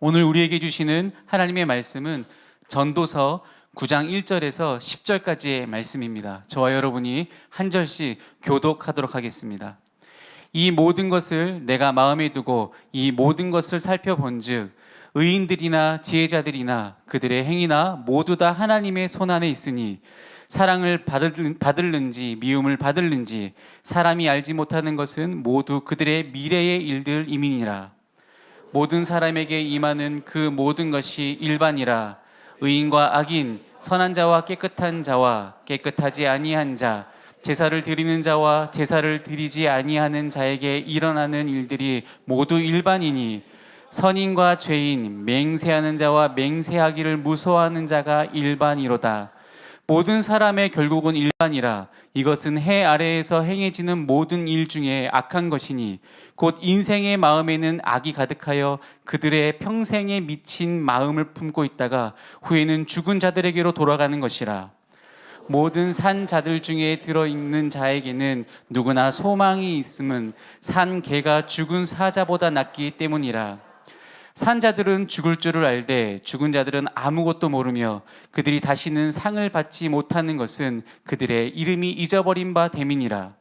오늘 우리에게 주시는 하나님의 말씀은 전도서 9장 1절에서 10절까지의 말씀입니다. 저와 여러분이 한 절씩 교독하도록 하겠습니다. 이 모든 것을 내가 마음에 두고 이 모든 것을 살펴본즉 의인들이나 지혜자들이나 그들의 행위나 모두 다 하나님의 손안에 있으니 사랑을 받을는지 미움을 받을는지 사람이 알지 못하는 것은 모두 그들의 미래의 일들임이니라. 모든 사람에게 임하는 그 모든 것이 일반이라. 의인과 악인, 선한 자와 깨끗한 자와 깨끗하지 아니한 자, 제사를 드리는 자와 제사를 드리지 아니하는 자에게 일어나는 일들이 모두 일반이니 선인과 죄인, 맹세하는 자와 맹세하기를 무서워하는 자가 일반이로다. 모든 사람의 결국은 일반이라. 이것은 해 아래에서 행해지는 모든 일 중에 악한 것이니 곧 인생의 마음에는 악이 가득하여 그들의 평생에 미친 마음을 품고 있다가 후에는 죽은 자들에게로 돌아가는 것이라. 모든 산 자들 중에 들어있는 자에게는 누구나 소망이 있음은 산 개가 죽은 사자보다 낫기 때문이라. 산 자들은 죽을 줄을 알되 죽은 자들은 아무것도 모르며 그들이 다시는 상을 받지 못하는 것은 그들의 이름이 잊어버린 바 됨이니라.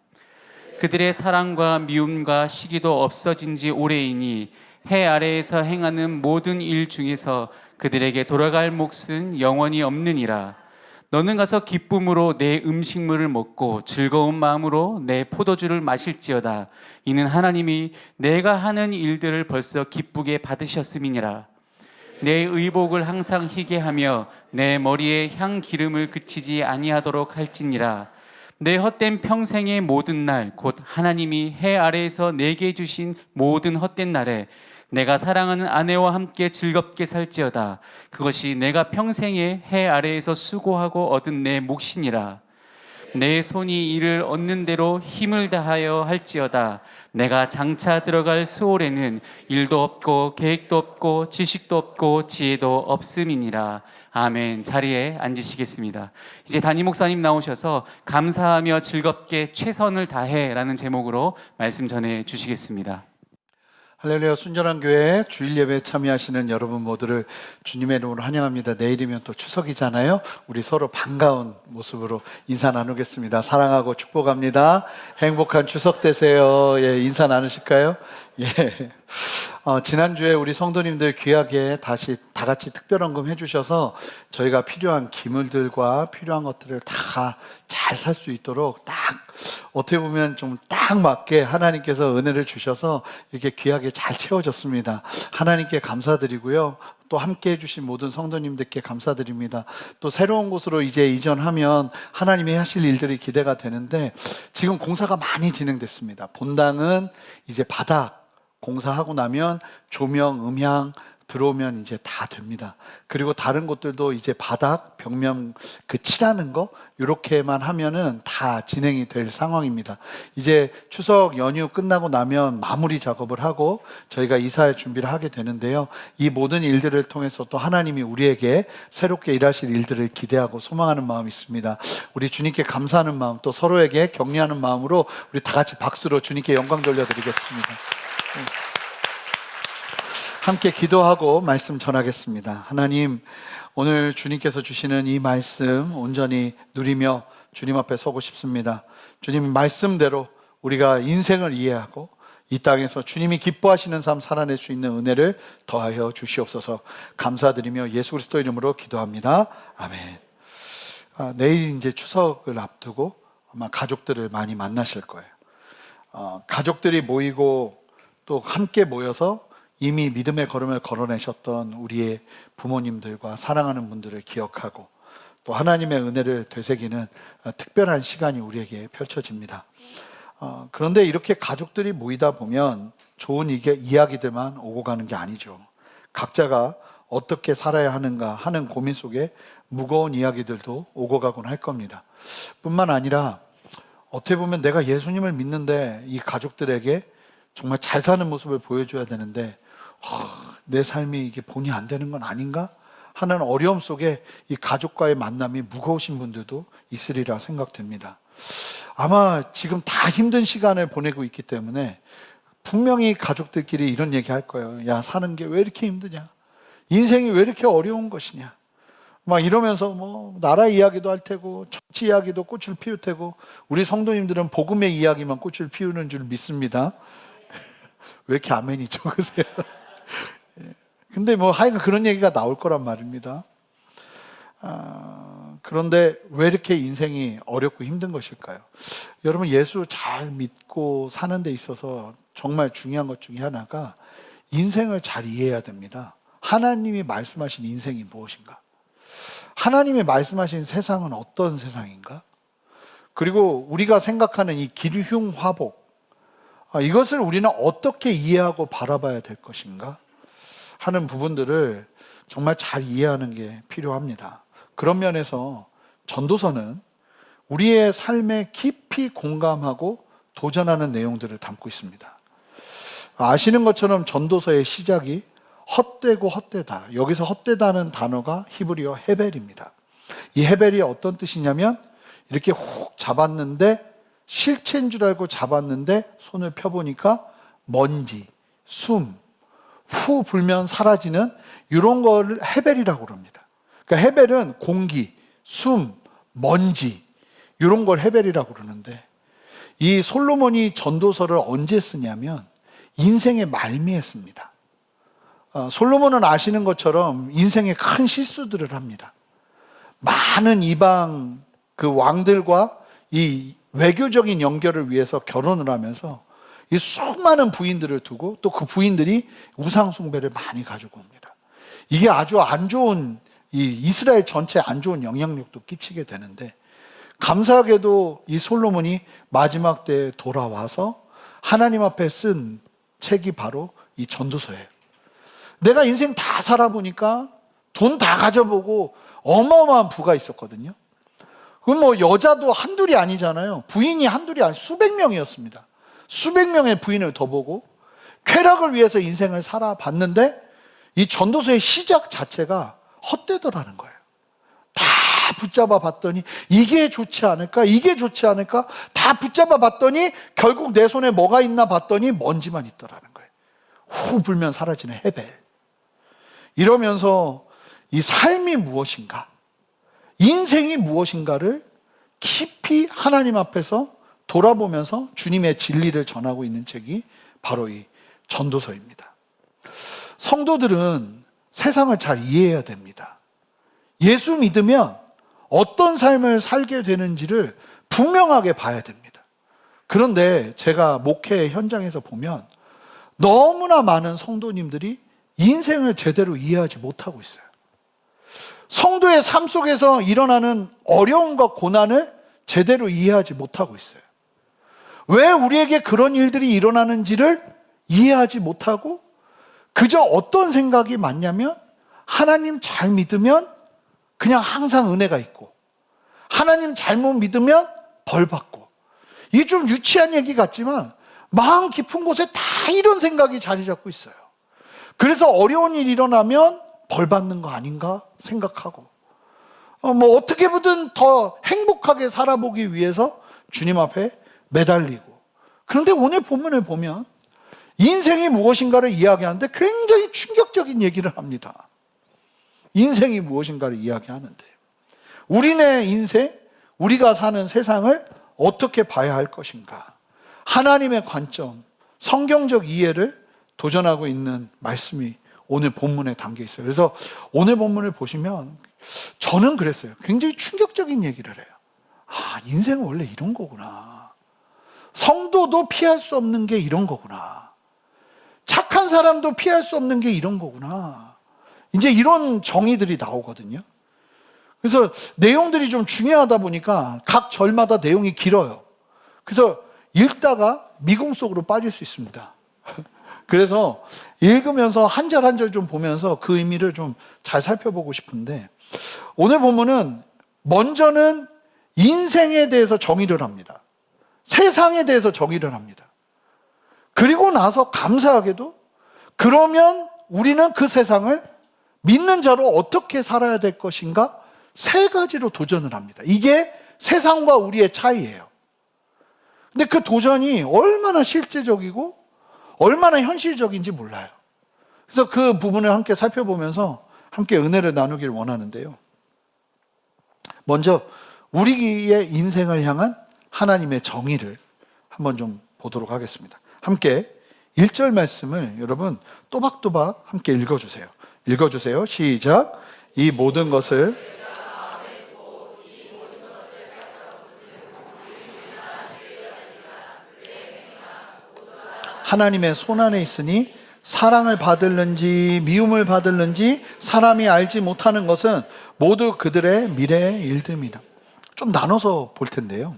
그들의 사랑과 미움과 시기도 없어진 지 오래이니 해 아래에서 행하는 모든 일 중에서 그들에게 돌아갈 몫은 영원히 없느니라. 너는 가서 기쁨으로 내 음식물을 먹고 즐거운 마음으로 내 포도주를 마실지어다. 이는 하나님이 내가 하는 일들을 벌써 기쁘게 받으셨음이니라. 내 의복을 항상 희게 하며 내 머리에 향 기름을 그치지 아니하도록 할지니라. 내 헛된 평생의 모든 날 곧 하나님이 해 아래에서 내게 주신 모든 헛된 날에 내가 사랑하는 아내와 함께 즐겁게 살지어다. 그것이 내가 평생에 해 아래에서 수고하고 얻은 내 몫이니라. 내 손이 이를 얻는 대로 힘을 다하여 할지어다. 내가 장차 들어갈 수월에는 일도 없고 계획도 없고 지식도 없고 지혜도 없음이니라. 아멘. 자리에 앉으시겠습니다. 이제 담임 목사님 나오셔서 감사하며 즐겁게 최선을 다해라는 제목으로 말씀 전해 주시겠습니다. 할렐루야. 순전한 교회 주일 예배에 참여하시는 여러분 모두를 주님의 이름으로 환영합니다. 내일이면 또 추석이잖아요. 우리 서로 반가운 모습으로 인사 나누겠습니다. 사랑하고 축복합니다. 행복한 추석 되세요. 예, 인사 나누실까요? 예. 지난주에 우리 성도님들 귀하게 다시 다 같이 특별헌금 해주셔서 저희가 필요한 기물들과 필요한 것들을 다 잘 살 수 있도록 딱 어떻게 보면 좀 딱 맞게 하나님께서 은혜를 주셔서 이렇게 귀하게 잘 채워졌습니다. 하나님께 감사드리고요. 또 함께 해주신 모든 성도님들께 감사드립니다. 또 새로운 곳으로 이제 이전하면 하나님이 하실 일들이 기대가 되는데 지금 공사가 많이 진행됐습니다. 본당은 이제 바닥 공사하고 나면 조명, 음향 들어오면 이제 다 됩니다. 그리고 다른 곳들도 이제 바닥, 벽면 그 칠하는 거 이렇게만 하면은 다 진행이 될 상황입니다. 이제 추석 연휴 끝나고 나면 마무리 작업을 하고 저희가 이사할 준비를 하게 되는데요. 이 모든 일들을 통해서 또 하나님이 우리에게 새롭게 일하실 일들을 기대하고 소망하는 마음이 있습니다. 우리 주님께 감사하는 마음, 또 서로에게 격려하는 마음으로 우리 다 같이 박수로 주님께 영광 돌려드리겠습니다. 함께 기도하고 말씀 전하겠습니다. 하나님, 오늘 주님께서 주시는 이 말씀 온전히 누리며 주님 앞에 서고 싶습니다. 주님 말씀대로 우리가 인생을 이해하고 이 땅에서 주님이 기뻐하시는 삶 살아낼 수 있는 은혜를 더하여 주시옵소서. 감사드리며 예수 그리스도 이름으로 기도합니다. 아멘. 내일 이제 추석을 앞두고 아마 가족들을 많이 만나실 거예요. 가족들이 모이고 또 함께 모여서 이미 믿음의 걸음을 걸어내셨던 우리의 부모님들과 사랑하는 분들을 기억하고 또 하나님의 은혜를 되새기는 특별한 시간이 우리에게 펼쳐집니다. 그런데 이렇게 가족들이 모이다 보면 좋은 이야기들만 오고 가는 게 아니죠. 각자가 어떻게 살아야 하는가 하는 고민 속에 무거운 이야기들도 오고 가곤 할 겁니다. 뿐만 아니라 어떻게 보면 내가 예수님을 믿는데 이 가족들에게 정말 잘 사는 모습을 보여줘야 되는데 내 삶이 이게 본이 안 되는 건 아닌가 하는 어려움 속에 이 가족과의 만남이 무거우신 분들도 있으리라 생각됩니다. 아마 지금 다 힘든 시간을 보내고 있기 때문에 분명히 가족들끼리 이런 얘기 할 거예요. 야, 사는 게 왜 이렇게 힘드냐? 인생이 왜 이렇게 어려운 것이냐. 막 이러면서 뭐 나라 이야기도 할 테고 정치 이야기도 꽃을 피울 테고 우리 성도님들은 복음의 이야기만 꽃을 피우는 줄 믿습니다. 왜 이렇게 아멘이 적으세요? 근데 뭐 하여간 그런 얘기가 나올 거란 말입니다. 그런데 왜 이렇게 인생이 어렵고 힘든 것일까요? 여러분, 예수 잘 믿고 사는 데 있어서 정말 중요한 것 중에 하나가 인생을 잘 이해해야 됩니다. 하나님이 말씀하신 인생이 무엇인가? 하나님이 말씀하신 세상은 어떤 세상인가? 그리고 우리가 생각하는 이 길흉화복, 이것을 우리는 어떻게 이해하고 바라봐야 될 것인가 하는 부분들을 정말 잘 이해하는 게 필요합니다. 그런 면에서 전도서는 우리의 삶에 깊이 공감하고 도전하는 내용들을 담고 있습니다. 아시는 것처럼 전도서의 시작이 헛되고 헛되다. 여기서 헛되다는 단어가 히브리어 헤벨입니다. 이 헤벨이 어떤 뜻이냐면 이렇게 훅 잡았는데 실체인 줄 알고 잡았는데 손을 펴보니까 먼지, 숨, 후 불면 사라지는 이런 거를 헤벨이라고 그럽니다. 그러니까 헤벨은 공기, 숨, 먼지 이런 걸 헤벨이라고 그러는데 이 솔로몬이 전도서를 언제 쓰냐면 인생의 말미에 씁니다. 솔로몬은 아시는 것처럼 인생에 큰 실수들을 합니다. 많은 이방 그 왕들과 이 외교적인 연결을 위해서 결혼을 하면서 이 수많은 부인들을 두고 또 그 부인들이 우상숭배를 많이 가지고 옵니다. 이게 아주 안 좋은 이 이스라엘 전체에 안 좋은 영향력도 끼치게 되는데 감사하게도 이 솔로몬이 마지막 때에 돌아와서 하나님 앞에 쓴 책이 바로 이 전도서예요. 내가 인생 다 살아보니까 돈 다 가져보고 어마어마한 부가 있었거든요. 그럼 뭐 여자도 한둘이 아니잖아요. 부인이 한둘이 아니 수백 명이었습니다. 수백 명의 부인을 더 보고 쾌락을 위해서 인생을 살아봤는데 이 전도서의 시작 자체가 헛되더라는 거예요. 다 붙잡아 봤더니 이게 좋지 않을까? 이게 좋지 않을까? 다 붙잡아 봤더니 결국 내 손에 뭐가 있나 봤더니 먼지만 있더라는 거예요. 후 불면 사라지는 헤벨. 이러면서 이 삶이 무엇인가? 인생이 무엇인가를 깊이 하나님 앞에서 돌아보면서 주님의 진리를 전하고 있는 책이 바로 이 전도서입니다. 성도들은 세상을 잘 이해해야 됩니다. 예수 믿으면 어떤 삶을 살게 되는지를 분명하게 봐야 됩니다. 그런데 제가 목회 현장에서 보면 너무나 많은 성도님들이 인생을 제대로 이해하지 못하고 있어요. 성도의 삶 속에서 일어나는 어려움과 고난을 제대로 이해하지 못하고 있어요. 왜 우리에게 그런 일들이 일어나는지를 이해하지 못하고 그저 어떤 생각이 많냐면 하나님 잘 믿으면 그냥 항상 은혜가 있고 하나님 잘못 믿으면 벌 받고, 이게 좀 유치한 얘기 같지만 마음 깊은 곳에 다 이런 생각이 자리 잡고 있어요. 그래서 어려운 일이 일어나면 벌 받는 거 아닌가 생각하고 뭐 어떻게든 더 행복하게 살아보기 위해서 주님 앞에 매달리고. 그런데 오늘 본문을 보면 인생이 무엇인가를 이야기하는데 굉장히 충격적인 얘기를 합니다. 인생이 무엇인가를 이야기하는데 우리네 인생, 우리가 사는 세상을 어떻게 봐야 할 것인가, 하나님의 관점, 성경적 이해를 도전하고 있는 말씀이 오늘 본문에 담겨 있어요. 그래서 오늘 본문을 보시면 저는 그랬어요. 굉장히 충격적인 얘기를 해요. 인생은 원래 이런 거구나. 성도도 피할 수 없는 게 이런 거구나. 착한 사람도 피할 수 없는 게 이런 거구나. 이제 이런 정의들이 나오거든요. 그래서 내용들이 좀 중요하다 보니까 각 절마다 내용이 길어요. 그래서 읽다가 미궁 속으로 빠질 수 있습니다. 그래서 읽으면서 한 절 한 절 좀 보면서 그 의미를 좀 잘 살펴보고 싶은데, 오늘 본문은 먼저는 인생에 대해서 정의를 합니다. 세상에 대해서 정의를 합니다. 그리고 나서 감사하게도 그러면 우리는 그 세상을 믿는 자로 어떻게 살아야 될 것인가 세 가지로 도전을 합니다. 이게 세상과 우리의 차이예요. 근데 그 도전이 얼마나 실제적이고 얼마나 현실적인지 몰라요. 그래서 그 부분을 함께 살펴보면서 함께 은혜를 나누길 원하는데요. 먼저 우리의 인생을 향한 하나님의 정의를 한번 좀 보도록 하겠습니다. 함께 1절 말씀을 여러분 또박또박 함께 읽어주세요. 읽어주세요. 시작. 이 모든 것을 하나님의 손안에 있으니 사랑을 받을는지 미움을 받을는지 사람이 알지 못하는 것은 모두 그들의 미래의 일들이라. 좀 나눠서 볼 텐데요.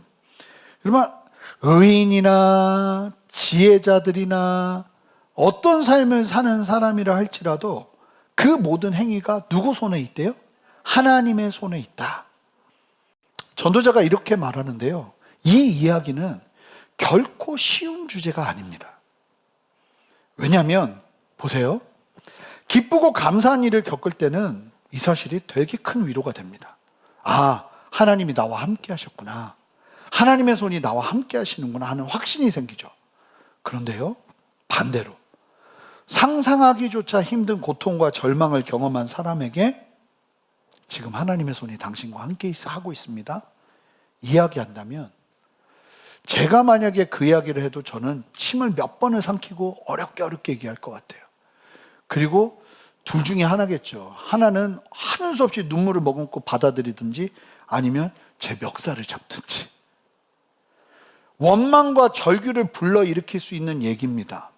여러분, 의인이나 지혜자들이나 어떤 삶을 사는 사람이라 할지라도 그 모든 행위가 누구 손에 있대요? 하나님의 손에 있다. 전도자가 이렇게 말하는데요. 이 이야기는 결코 쉬운 주제가 아닙니다. 왜냐하면 보세요. 기쁘고 감사한 일을 겪을 때는 이 사실이 되게 큰 위로가 됩니다. 아, 하나님이 나와 함께 하셨구나. 하나님의 손이 나와 함께 하시는구나 하는 확신이 생기죠. 그런데요, 반대로 상상하기조차 힘든 고통과 절망을 경험한 사람에게 지금 하나님의 손이 당신과 함께 하고 있습니다. 이야기한다면 제가 만약에 그 이야기를 해도 저는 침을 몇 번을 삼키고 어렵게 얘기할 것 같아요. 그리고 둘 중에 하나겠죠. 하나는 하는 수 없이 눈물을 머금고 받아들이든지 아니면 제 멱살을 잡든지. 원망과 절규를 불러일으킬 수 있는 얘기입니다.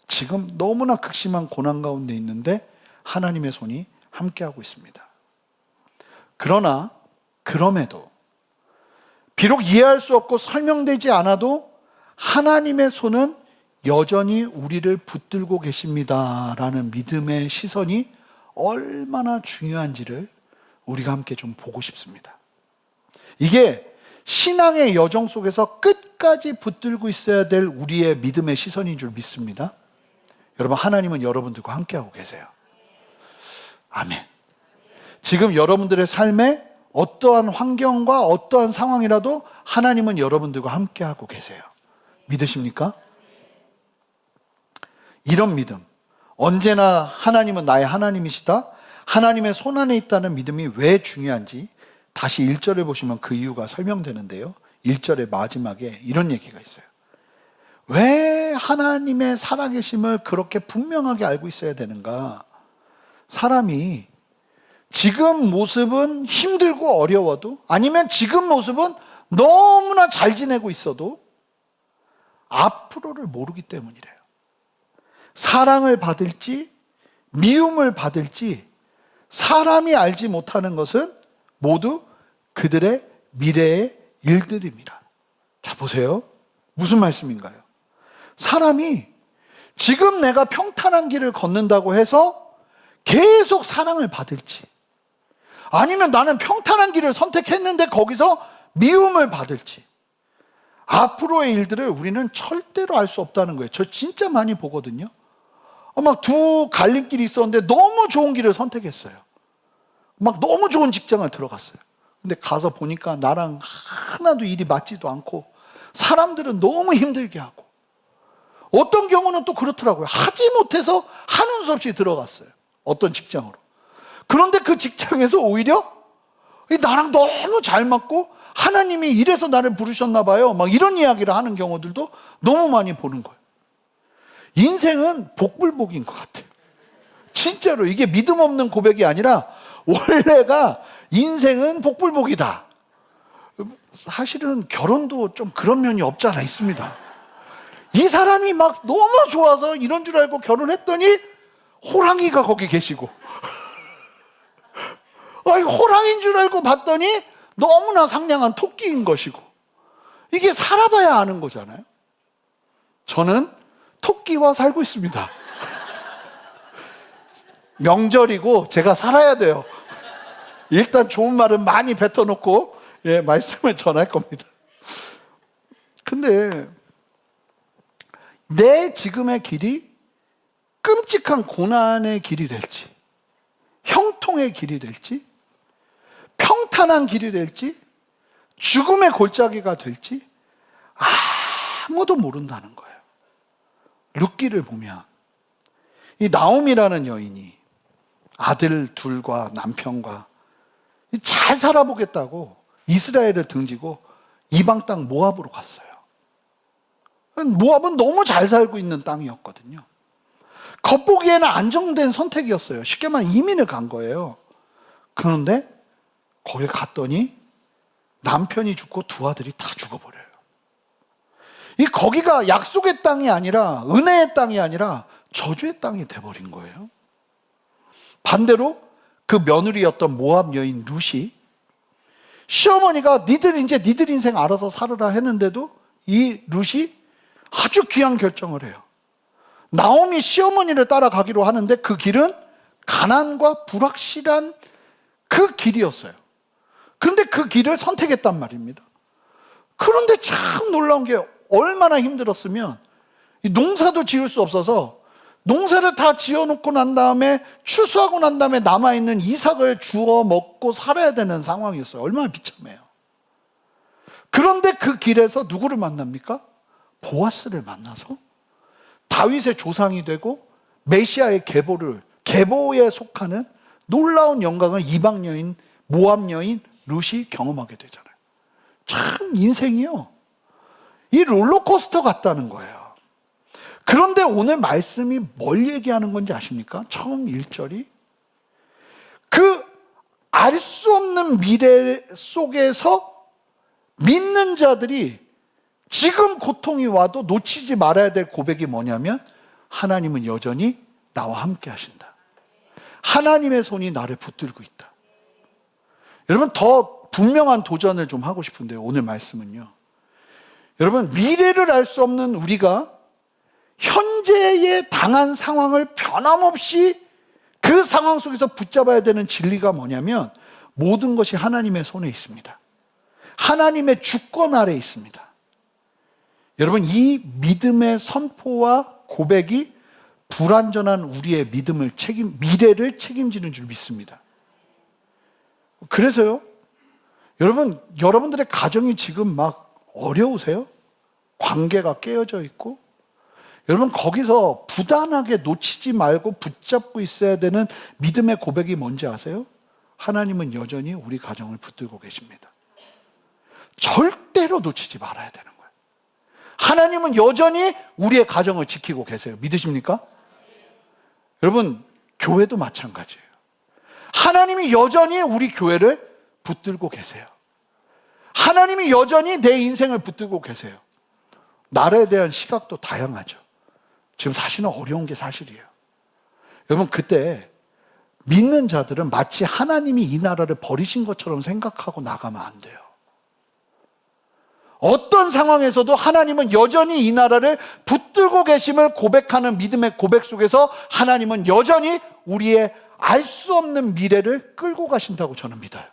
지금 너무나 극심한 고난 가운데 있는데 하나님의 손이 함께하고 있습니다. 그러나 그럼에도 비록 이해할 수 없고 설명되지 않아도 하나님의 손은 여전히 우리를 붙들고 계십니다라는 믿음의 시선이 얼마나 중요한지를 우리가 함께 좀 보고 싶습니다. 이게 신앙의 여정 속에서 끝까지 붙들고 있어야 될 우리의 믿음의 시선인 줄 믿습니다. 여러분, 하나님은 여러분들과 함께하고 계세요. 아멘. 지금 여러분들의 삶에 어떠한 환경과 어떠한 상황이라도 하나님은 여러분들과 함께하고 계세요. 믿으십니까? 이런 믿음, 언제나 하나님은 나의 하나님이시다, 하나님의 손안에 있다는 믿음이 왜 중요한지 다시 1절을 보시면 그 이유가 설명되는데요. 1절의 마지막에 이런 얘기가 있어요. 왜 하나님의 살아계심을 그렇게 분명하게 알고 있어야 되는가? 사람이 지금 모습은 힘들고 어려워도, 아니면 지금 모습은 너무나 잘 지내고 있어도 앞으로를 모르기 때문이래요. 사랑을 받을지 미움을 받을지 사람이 알지 못하는 것은 모두 그들의 미래의 일들입니다. 자, 보세요. 무슨 말씀인가요? 사람이 지금 내가 평탄한 길을 걷는다고 해서 계속 사랑을 받을지, 아니면 나는 평탄한 길을 선택했는데 거기서 미움을 받을지, 앞으로의 일들을 우리는 절대로 알 수 없다는 거예요. 저 진짜 많이 보거든요. 막 두 갈림길이 있었는데 너무 좋은 길을 선택했어요. 막 너무 좋은 직장을 들어갔어요. 근데 가서 보니까 나랑 하나도 일이 맞지도 않고 사람들은 너무 힘들게 하고, 어떤 경우는 또 그렇더라고요. 하지 못해서 하는 수 없이 들어갔어요. 어떤 직장으로. 그런데 그 직장에서 오히려 나랑 너무 잘 맞고 하나님이 이래서 나를 부르셨나 봐요, 막 이런 이야기를 하는 경우들도 너무 많이 보는 거예요. 인생은 복불복인 것 같아요. 진짜로 이게 믿음 없는 고백이 아니라 원래가 인생은 복불복이다. 사실은 결혼도 좀 그런 면이 없지 않아 있습니다. 이 사람이 막 너무 좋아서 이런 줄 알고 결혼했더니 호랑이가 거기 계시고, 호랑이인 줄 알고 봤더니 너무나 상냥한 토끼인 것이고, 이게 살아봐야 아는 거잖아요. 저는 토끼와 살고 있습니다. 명절이고 제가 살아야 돼요. 일단 좋은 말은 많이 뱉어놓고 말씀을 전할 겁니다. 근데 내 지금의 길이 끔찍한 고난의 길이 될지, 형통의 길이 될지, 평탄한 길이 될지, 죽음의 골짜기가 될지 아무도 모른다는 거예요. 룻기를 보면 이 나옴이라는 여인이 아들 둘과 남편과 잘 살아보겠다고 이스라엘을 등지고 이방 땅 모압으로 갔어요. 모압은 너무 잘 살고 있는 땅이었거든요. 겉보기에는 안정된 선택이었어요. 쉽게 말하면 이민을 간 거예요. 그런데 거기 갔더니 남편이 죽고 두 아들이 다 죽어버려요. 거기가 약속의 땅이 아니라 은혜의 땅이 아니라 저주의 땅이 돼버린 거예요. 반대로 그 며느리였던 모압 여인 룻이 시어머니가 니들 인생 알아서 살으라 했는데도 이 룻이 아주 귀한 결정을 해요. 나오미 시어머니를 따라가기로 하는데 그 길은 가난과 불확실한 그 길이었어요. 그런데 그 길을 선택했단 말입니다. 그런데 참 놀라운 게 얼마나 힘들었으면 농사도 지을 수 없어서 농사를 다 지어놓고 난 다음에 추수하고 난 다음에 남아있는 이삭을 주워 먹고 살아야 되는 상황이었어요. 얼마나 비참해요. 그런데 그 길에서 누구를 만납니까? 보아스를 만나서 다윗의 조상이 되고 메시아의 계보에 속하는 놀라운 영광을 이방 여인, 모압 여인 룻이 경험하게 되잖아요. 참 인생이요, 이 롤러코스터 같다는 거예요. 그런데 오늘 말씀이 뭘 얘기하는 건지 아십니까? 처음 1절이 그 알 수 없는 미래 속에서 믿는 자들이 지금 고통이 와도 놓치지 말아야 될 고백이 뭐냐면 하나님은 여전히 나와 함께 하신다. 하나님의 손이 나를 붙들고 있다. 여러분, 더 분명한 도전을 좀 하고 싶은데요, 오늘 말씀은요. 여러분, 미래를 알 수 없는 우리가 현재의 당한 상황을 변함없이 그 상황 속에서 붙잡아야 되는 진리가 뭐냐면 모든 것이 하나님의 손에 있습니다. 하나님의 주권 아래에 있습니다. 여러분, 이 믿음의 선포와 고백이 불완전한 우리의 미래를 책임지는 줄 믿습니다. 그래서요, 여러분들의 가정이 지금 막 어려우세요? 관계가 깨어져 있고, 여러분 거기서 부단하게 놓치지 말고 붙잡고 있어야 되는 믿음의 고백이 뭔지 아세요? 하나님은 여전히 우리 가정을 붙들고 계십니다. 절대로 놓치지 말아야 되는 거예요. 하나님은 여전히 우리의 가정을 지키고 계세요. 믿으십니까? 여러분, 교회도 마찬가지예요. 하나님이 여전히 우리 교회를 붙들고 계세요. 하나님이 여전히 내 인생을 붙들고 계세요. 나라에 대한 시각도 다양하죠. 지금 사실은 어려운 게 사실이에요. 여러분, 그때 믿는 자들은 마치 하나님이 이 나라를 버리신 것처럼 생각하고 나가면 안 돼요. 어떤 상황에서도 하나님은 여전히 이 나라를 붙들고 계심을 고백하는 믿음의 고백 속에서 하나님은 여전히 우리의 알 수 없는 미래를 끌고 가신다고 저는 믿어요.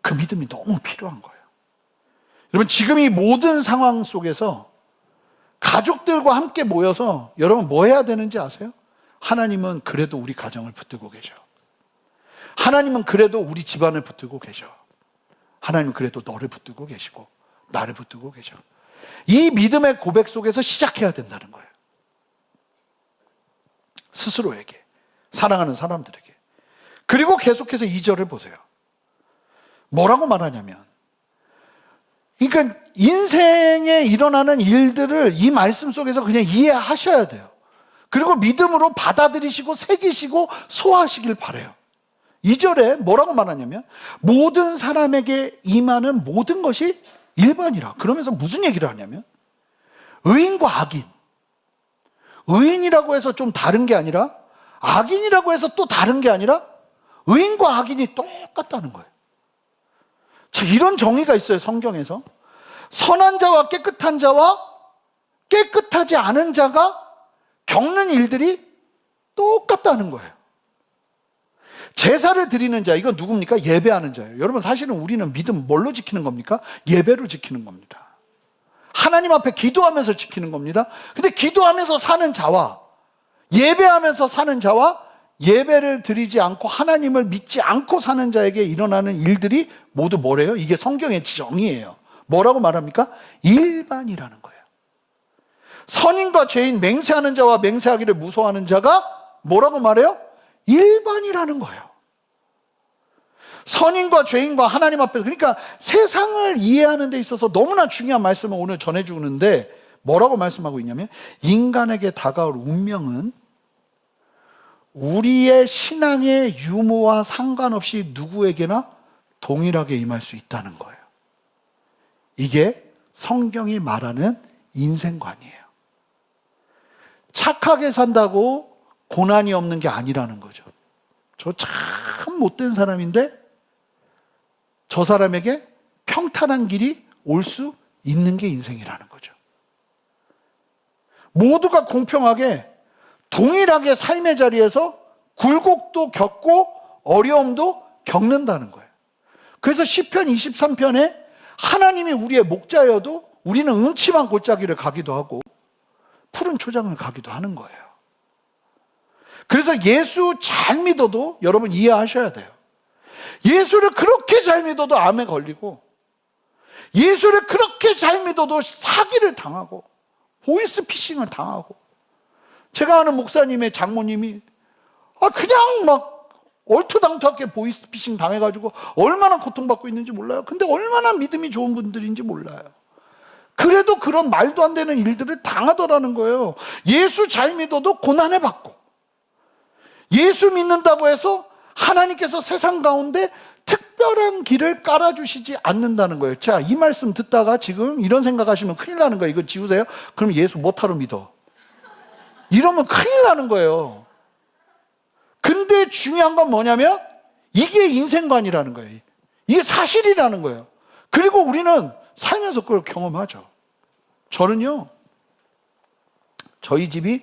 그 믿음이 너무 필요한 거예요. 여러분, 지금 이 모든 상황 속에서 가족들과 함께 모여서 여러분 뭐 해야 되는지 아세요? 하나님은 그래도 우리 가정을 붙들고 계셔. 하나님은 그래도 우리 집안을 붙들고 계셔. 하나님은 그래도 너를 붙들고 계시고 나를 붙들고 계셔. 이 믿음의 고백 속에서 시작해야 된다는 거예요. 스스로에게, 사랑하는 사람들에게. 그리고 계속해서 2절을 보세요. 뭐라고 말하냐면, 그러니까 인생에 일어나는 일들을 이 말씀 속에서 그냥 이해하셔야 돼요. 그리고 믿음으로 받아들이시고 새기시고 소화하시길 바라요. 2절에 뭐라고 말하냐면 모든 사람에게 임하는 모든 것이 일반이라. 그러면서 무슨 얘기를 하냐면 의인과 악인, 의인이라고 해서 좀 다른 게 아니라 악인이라고 해서 또 다른 게 아니라 의인과 악인이 똑같다는 거예요. 자, 이런 정의가 있어요, 성경에서. 선한 자와 깨끗한 자와 깨끗하지 않은 자가 겪는 일들이 똑같다는 거예요. 제사를 드리는 자, 이건 누굽니까? 예배하는 자예요. 여러분, 사실은 우리는 믿음 뭘로 지키는 겁니까? 예배로 지키는 겁니다. 하나님 앞에 기도하면서 지키는 겁니다. 근데 기도하면서 사는 자와 예배하면서 사는 자와 예배를 드리지 않고 하나님을 믿지 않고 사는 자에게 일어나는 일들이 모두 뭐래요? 이게 성경의 정의예요. 뭐라고 말합니까? 일반이라는 거예요. 선인과 죄인, 맹세하는 자와 맹세하기를 무서워하는 자가 뭐라고 말해요? 일반이라는 거예요. 선인과 죄인과 하나님 앞에서, 그러니까 세상을 이해하는 데 있어서 너무나 중요한 말씀을 오늘 전해주는데 뭐라고 말씀하고 있냐면, 인간에게 다가올 운명은 우리의 신앙의 유무와 상관없이 누구에게나 동일하게 임할 수 있다는 거예요. 이게 성경이 말하는 인생관이에요. 착하게 산다고 고난이 없는 게 아니라는 거죠. 저 참 못된 사람인데 저 사람에게 평탄한 길이 올 수 있는 게 인생이라는 거죠. 모두가 공평하게 동일하게 삶의 자리에서 굴곡도 겪고 어려움도 겪는다는 거예요. 그래서 시편 23편에 하나님이 우리의 목자여도 우리는 음침한 골짜기를 가기도 하고 푸른 초장을 가기도 하는 거예요. 그래서 예수 잘 믿어도 여러분 이해하셔야 돼요. 예수를 그렇게 잘 믿어도 암에 걸리고, 예수를 그렇게 잘 믿어도 사기를 당하고 보이스피싱을 당하고, 제가 아는 목사님의 장모님이 그냥 막 얼토당토하게 보이스피싱 당해가지고 얼마나 고통받고 있는지 몰라요. 근데 얼마나 믿음이 좋은 분들인지 몰라요. 그래도 그런 말도 안 되는 일들을 당하더라는 거예요. 예수 잘 믿어도 고난을 받고, 예수 믿는다고 해서 하나님께서 세상 가운데 특별한 길을 깔아주시지 않는다는 거예요. 자, 이 말씀 듣다가 지금 이런 생각하시면 큰일 나는 거예요. 이거 지우세요. 그럼 예수 못하러 믿어. 이러면 큰일 나는 거예요. 근데 중요한 건 뭐냐면 이게 인생관이라는 거예요. 이게 사실이라는 거예요. 그리고 우리는 살면서 그걸 경험하죠. 저는요, 저희 집이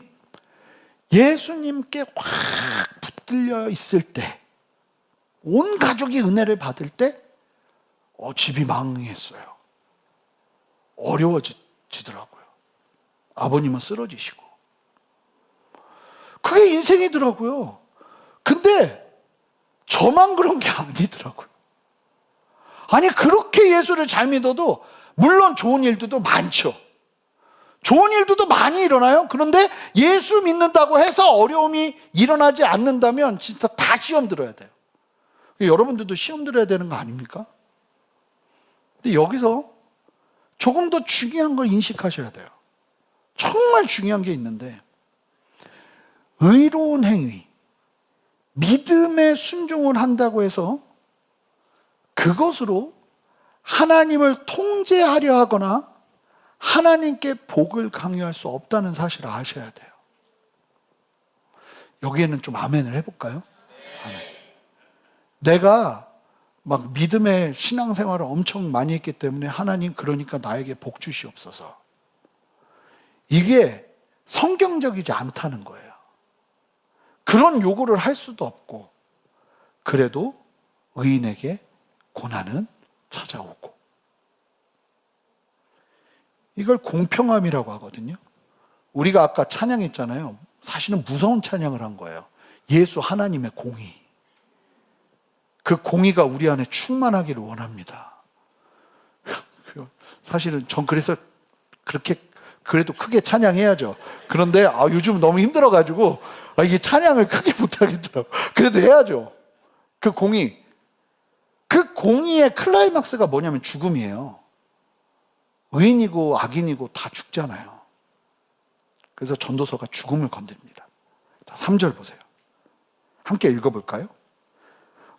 예수님께 확 붙들려 있을 때, 온 가족이 은혜를 받을 때 집이 망했어요. 어려워지더라고요. 아버님은 쓰러지시고. 그게 인생이더라고요. 근데 저만 그런 게 아니더라고요. 아니, 그렇게 예수를 잘 믿어도 물론 좋은 일들도 많죠. 좋은 일들도 많이 일어나요. 그런데 예수 믿는다고 해서 어려움이 일어나지 않는다면 진짜 다 시험 들어야 돼요. 여러분들도 시험 들어야 되는 거 아닙니까? 근데 여기서 조금 더 중요한 걸 인식하셔야 돼요. 정말 중요한 게 있는데, 의로운 행위, 믿음에 순종을 한다고 해서 그것으로 하나님을 통제하려 하거나 하나님께 복을 강요할 수 없다는 사실을 아셔야 돼요. 여기에는 좀 아멘을 해볼까요? 아멘. 내가 막 믿음의 신앙생활을 엄청 많이 했기 때문에 하나님, 그러니까 나에게 복 주시옵소서, 이게 성경적이지 않다는 거예요. 그런 요구를 할 수도 없고, 그래도 의인에게 고난은 찾아오고, 이걸 공평함이라고 하거든요. 우리가 아까 찬양했잖아요. 사실은 무서운 찬양을 한 거예요. 예수 하나님의 공의. 그 공의가 우리 안에 충만하기를 원합니다. 사실은 전 그래서 그렇게 그래도 크게 찬양해야죠. 그런데 요즘 너무 힘들어가지고 이게 찬양을 크게 못하겠더라고요. 그래도 해야죠. 그 공의. 그 공의의 클라이막스가 뭐냐면 죽음이에요. 의인이고 악인이고 다 죽잖아요. 그래서 전도서가 죽음을 건드립니다. 자, 3절 보세요. 함께 읽어볼까요?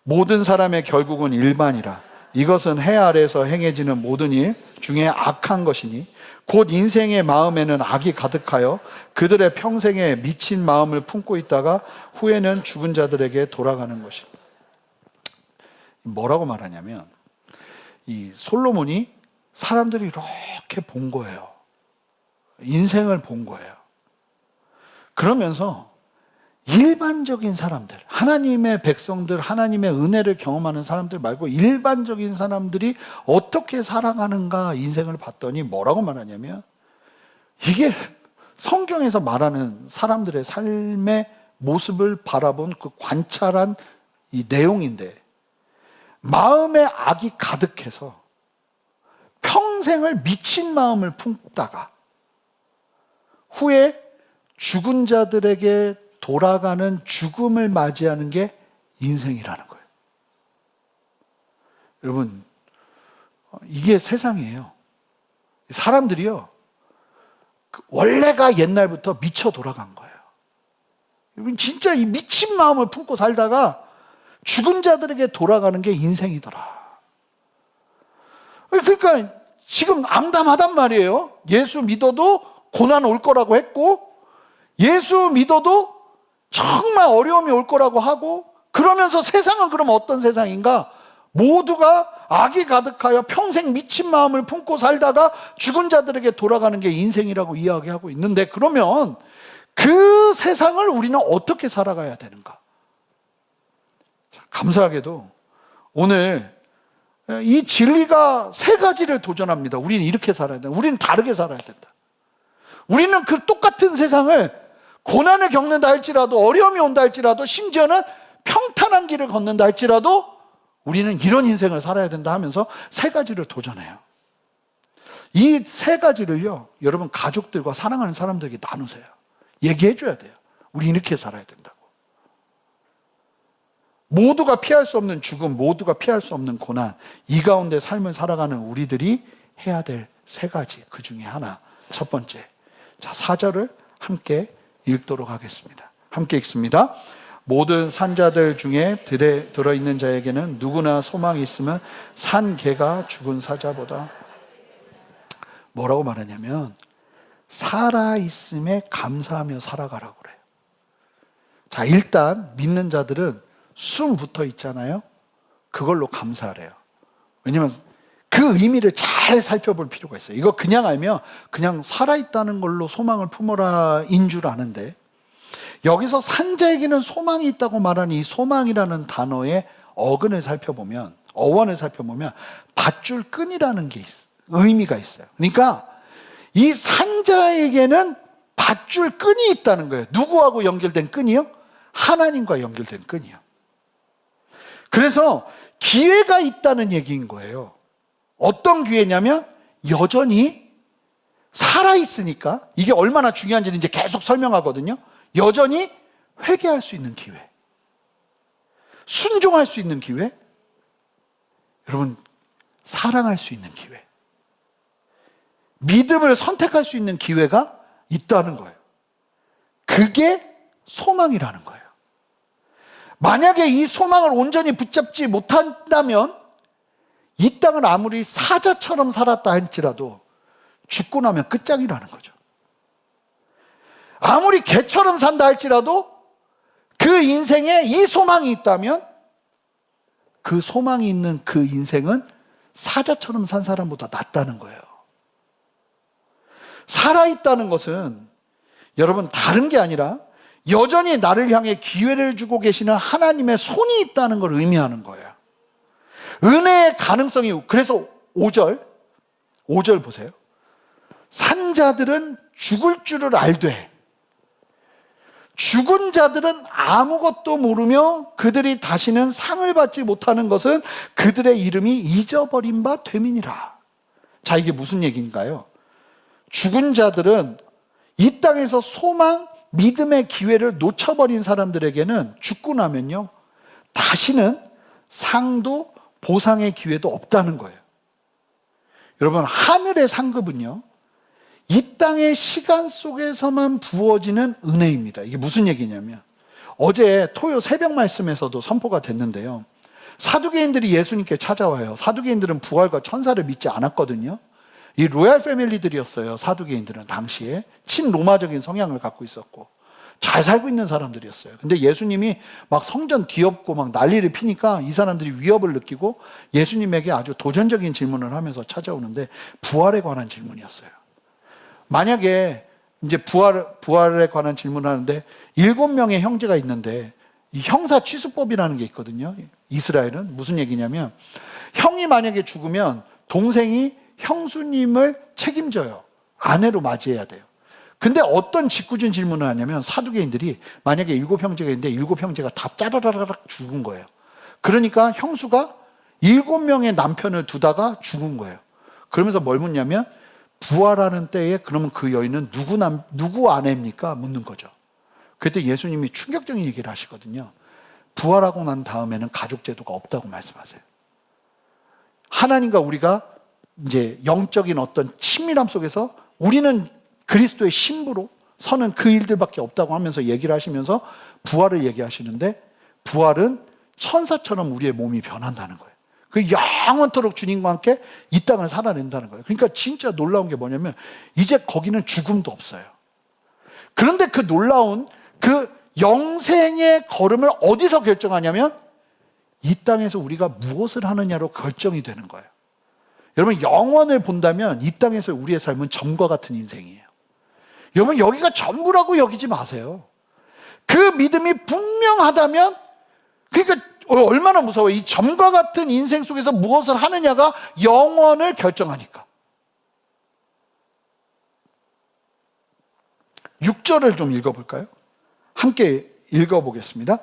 모든 사람의 결국은 일반이라. 이것은 해 아래에서 행해지는 모든 일 중에 악한 것이니 곧 인생의 마음에는 악이 가득하여 그들의 평생에 미친 마음을 품고 있다가 후에는 죽은 자들에게 돌아가는 것입니다. 뭐라고 말하냐면, 이 솔로몬이 사람들이 이렇게 본 거예요. 인생을 본 거예요. 그러면서 일반적인 사람들, 하나님의 백성들, 하나님의 은혜를 경험하는 사람들 말고 일반적인 사람들이 어떻게 살아가는가 인생을 봤더니 뭐라고 말하냐면, 이게 성경에서 말하는 사람들의 삶의 모습을 바라본 그 관찰한 이 내용인데, 마음에 악이 가득해서 평생을 미친 마음을 품다가 후에 죽은 자들에게 돌아가는 죽음을 맞이하는 게 인생이라는 거예요. 여러분, 이게 세상이에요. 사람들이요, 원래가 옛날부터 미쳐 돌아간 거예요. 여러분, 진짜 이 미친 마음을 품고 살다가 죽은 자들에게 돌아가는 게 인생이더라. 그러니까 지금 암담하단 말이에요. 예수 믿어도 고난 올 거라고 했고, 예수 믿어도 정말 어려움이 올 거라고 하고, 그러면서 세상은 그럼 어떤 세상인가? 모두가 악이 가득하여 평생 미친 마음을 품고 살다가 죽은 자들에게 돌아가는 게 인생이라고 이야기하고 있는데, 그러면 그 세상을 우리는 어떻게 살아가야 되는가? 감사하게도 오늘 이 진리가 세 가지를 도전합니다. 우리는 이렇게 살아야 된다. 우리는 다르게 살아야 된다. 우리는 그 똑같은 세상을 고난을 겪는다 할지라도, 어려움이 온다 할지라도, 심지어는 평탄한 길을 걷는다 할지라도 우리는 이런 인생을 살아야 된다 하면서 세 가지를 도전해요. 이 세 가지를요, 여러분 가족들과 사랑하는 사람들에게 나누세요. 얘기해 줘야 돼요. 우리 이렇게 살아야 된다고. 모두가 피할 수 없는 죽음, 모두가 피할 수 없는 고난, 이 가운데 삶을 살아가는 우리들이 해야 될 세 가지, 그 중에 하나, 첫 번째. 자, 4절을 함께 읽도록 하겠습니다. 함께 읽습니다. 모든 산자들 중에 들에 들어있는 자에게는 누구나 소망이 있으면 산 개가 죽은 사자보다. 뭐라고 말하냐면 살아있음에 감사하며 살아가라고 그래요. 자, 일단 믿는 자들은 숨 붙어 있잖아요. 그걸로 감사하래요. 왜냐면 그 의미를 잘 살펴볼 필요가 있어요. 이거 그냥 알면 그냥 살아있다는 걸로 소망을 품어라인 줄 아는데, 여기서 산자에게는 소망이 있다고 말하는 이 소망이라는 단어의 어근을 살펴보면, 어원을 살펴보면 밧줄 끈이라는 게 의미가 있어요. 그러니까 이 산자에게는 밧줄 끈이 있다는 거예요. 누구하고 연결된 끈이요? 하나님과 연결된 끈이요. 그래서 기회가 있다는 얘기인 거예요. 어떤 기회냐면 여전히 살아있으니까, 이게 얼마나 중요한지는 이제 계속 설명하거든요. 여전히 회개할 수 있는 기회, 순종할 수 있는 기회, 여러분 사랑할 수 있는 기회, 믿음을 선택할 수 있는 기회가 있다는 거예요. 그게 소망이라는 거예요. 만약에 이 소망을 온전히 붙잡지 못한다면 이 땅을 아무리 사자처럼 살았다 할지라도 죽고 나면 끝장이라는 거죠. 아무리 개처럼 산다 할지라도 그 인생에 이 소망이 있다면 그 소망이 있는 그 인생은 사자처럼 산 사람보다 낫다는 거예요. 살아있다는 것은 여러분 다른 게 아니라 여전히 나를 향해 기회를 주고 계시는 하나님의 손이 있다는 걸 의미하는 거예요. 은혜의 가능성이, 그래서 5절 보세요. 산자들은 죽을 줄을 알되 죽은 자들은 아무것도 모르며 그들이 다시는 상을 받지 못하는 것은 그들의 이름이 잊어버린 바 됨이니라. 자, 이게 무슨 얘기인가요? 죽은 자들은 이 땅에서 소망, 믿음의 기회를 놓쳐버린 사람들에게는 죽고 나면요, 다시는 상도 보상의 기회도 없다는 거예요. 여러분, 하늘의 상급은요, 이 땅의 시간 속에서만 부어지는 은혜입니다. 이게 무슨 얘기냐면, 어제 토요 새벽 말씀에서도 선포가 됐는데요, 사두개인들이 예수님께 찾아와요. 사두개인들은 부활과 천사를 믿지 않았거든요. 이 로얄 패밀리들이었어요. 사두개인들은 당시에 친로마적인 성향을 갖고 있었고 잘 살고 있는 사람들이었어요. 근데 예수님이 막 성전 뒤엎고 막 난리를 피니까 이 사람들이 위협을 느끼고 예수님에게 아주 도전적인 질문을 하면서 찾아오는데, 부활에 관한 질문이었어요. 만약에 이제 부활에 관한 질문을 하는데 7명의 형제가 있는데, 이 형사 취수법이라는 게 있거든요. 이스라엘은 무슨 얘기냐면, 형이 만약에 죽으면 동생이 형수님을 책임져요. 아내로 맞이해야 돼요. 근데 어떤 짓궂은 질문을 하냐면, 사두개인들이 만약에 7형제가 있는데 7형제가 다 짜라라락 죽은 거예요. 그러니까 형수가 7명의 남편을 두다가 죽은 거예요. 그러면서 뭘 묻냐면, 부활하는 때에 그러면 그 여인은 누구 아내입니까? 묻는 거죠. 그때 예수님이 충격적인 얘기를 하시거든요. 부활하고 난 다음에는 가족 제도가 없다고 말씀하세요. 하나님과 우리가 이제 영적인 어떤 친밀함 속에서 우리는 그리스도의 신부로 서는 그 일들밖에 없다고 하면서 얘기를 하시면서 부활을 얘기하시는데, 부활은 천사처럼 우리의 몸이 변한다는 거예요. 그 영원토록 주님과 함께 이 땅을 살아낸다는 거예요. 그러니까 진짜 놀라운 게 뭐냐면 이제 거기는 죽음도 없어요. 그런데 그 놀라운 그 영생의 걸음을 어디서 결정하냐면 이 땅에서 우리가 무엇을 하느냐로 결정이 되는 거예요. 여러분, 영원을 본다면 이 땅에서 우리의 삶은 점과 같은 인생이에요. 여러분, 여기가 전부라고 여기지 마세요. 그 믿음이 분명하다면, 그러니까 얼마나 무서워요. 이 점과 같은 인생 속에서 무엇을 하느냐가 영원을 결정하니까. 6절을 좀 읽어볼까요? 함께 읽어보겠습니다.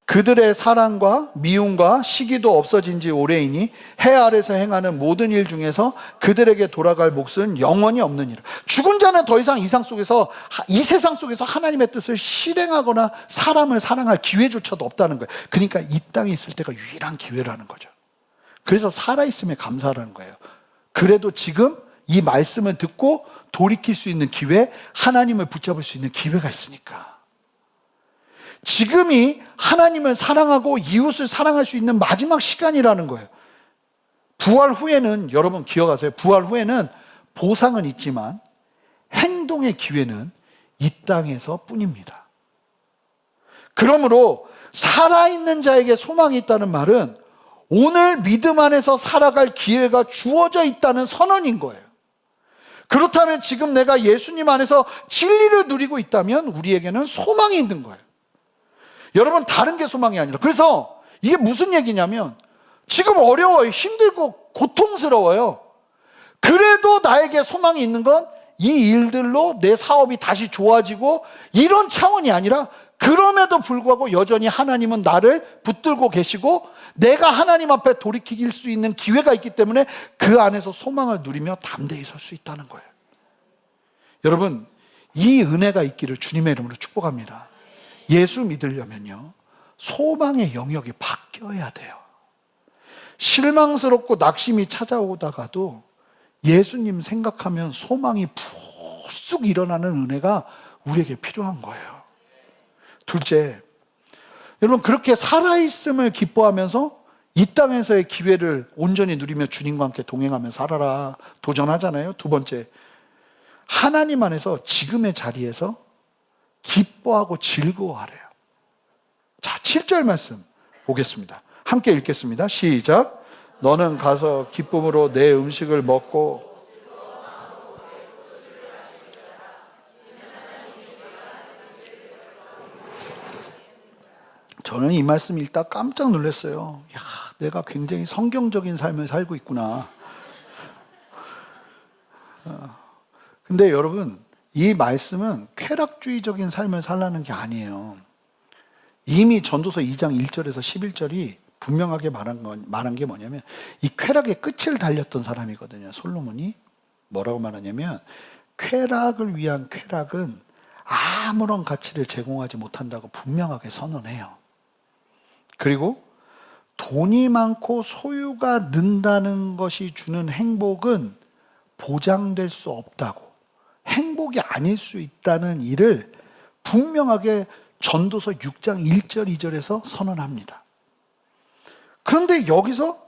그들의 사랑과 미움과 시기도 없어진 지 오래이니 해 아래서 행하는 모든 일 중에서 그들에게 돌아갈 몫은 영원히 없느니라. 죽은 자는 더 이상 이 세상 속에서 하나님의 뜻을 실행하거나 사람을 사랑할 기회조차도 없다는 거예요. 그러니까 이 땅에 있을 때가 유일한 기회라는 거죠. 그래서 살아있음에 감사하라는 거예요. 그래도 지금 이 말씀을 듣고 돌이킬 수 있는 기회, 하나님을 붙잡을 수 있는 기회가 있으니까. 지금이 하나님을 사랑하고 이웃을 사랑할 수 있는 마지막 시간이라는 거예요. 부활 후에는, 여러분 기억하세요. 부활 후에는 보상은 있지만 행동의 기회는 이 땅에서 뿐입니다. 그러므로 살아있는 자에게 소망이 있다는 말은 오늘 믿음 안에서 살아갈 기회가 주어져 있다는 선언인 거예요. 그렇다면 지금 내가 예수님 안에서 진리를 누리고 있다면 우리에게는 소망이 있는 거예요. 여러분, 다른 게 소망이 아니라, 그래서 이게 무슨 얘기냐면 지금 어려워요. 힘들고 고통스러워요. 그래도 나에게 소망이 있는 건 이 일들로 내 사업이 다시 좋아지고 이런 차원이 아니라, 그럼에도 불구하고 여전히 하나님은 나를 붙들고 계시고 내가 하나님 앞에 돌이킬 수 있는 기회가 있기 때문에 그 안에서 소망을 누리며 담대히 설 수 있다는 거예요. 여러분, 이 은혜가 있기를 주님의 이름으로 축복합니다. 예수 믿으려면요, 소망의 영역이 바뀌어야 돼요. 실망스럽고 낙심이 찾아오다가도 예수님 생각하면 소망이 불쑥 일어나는 은혜가 우리에게 필요한 거예요. 둘째, 여러분, 그렇게 살아있음을 기뻐하면서 이 땅에서의 기회를 온전히 누리며 주님과 함께 동행하며 살아라 도전하잖아요. 두 번째, 하나님 안에서 지금의 자리에서 기뻐하고 즐거워하래요. 자, 7절 말씀 보겠습니다. 함께 읽겠습니다. 시작. 너는 가서 기쁨으로 내 음식을 먹고 저는 이 말씀 읽다 깜짝 놀랐어요. 야, 내가 굉장히 성경적인 삶을 살고 있구나. 근데 여러분, 이 말씀은 쾌락주의적인 삶을 살라는 게 아니에요. 이미 전도서 2장 1절에서 11절이 분명하게 말한 게 뭐냐면 이 쾌락의 끝을 달렸던 사람이거든요. 솔로몬이 뭐라고 말하냐면 쾌락을 위한 쾌락은 아무런 가치를 제공하지 못한다고 분명하게 선언해요. 그리고 돈이 많고 소유가 는다는 것이 주는 행복은 보장될 수 없다고, 행복이 아닐 수 있다는 일을 분명하게 전도서 6장 1절 2절에서 선언합니다. 그런데 여기서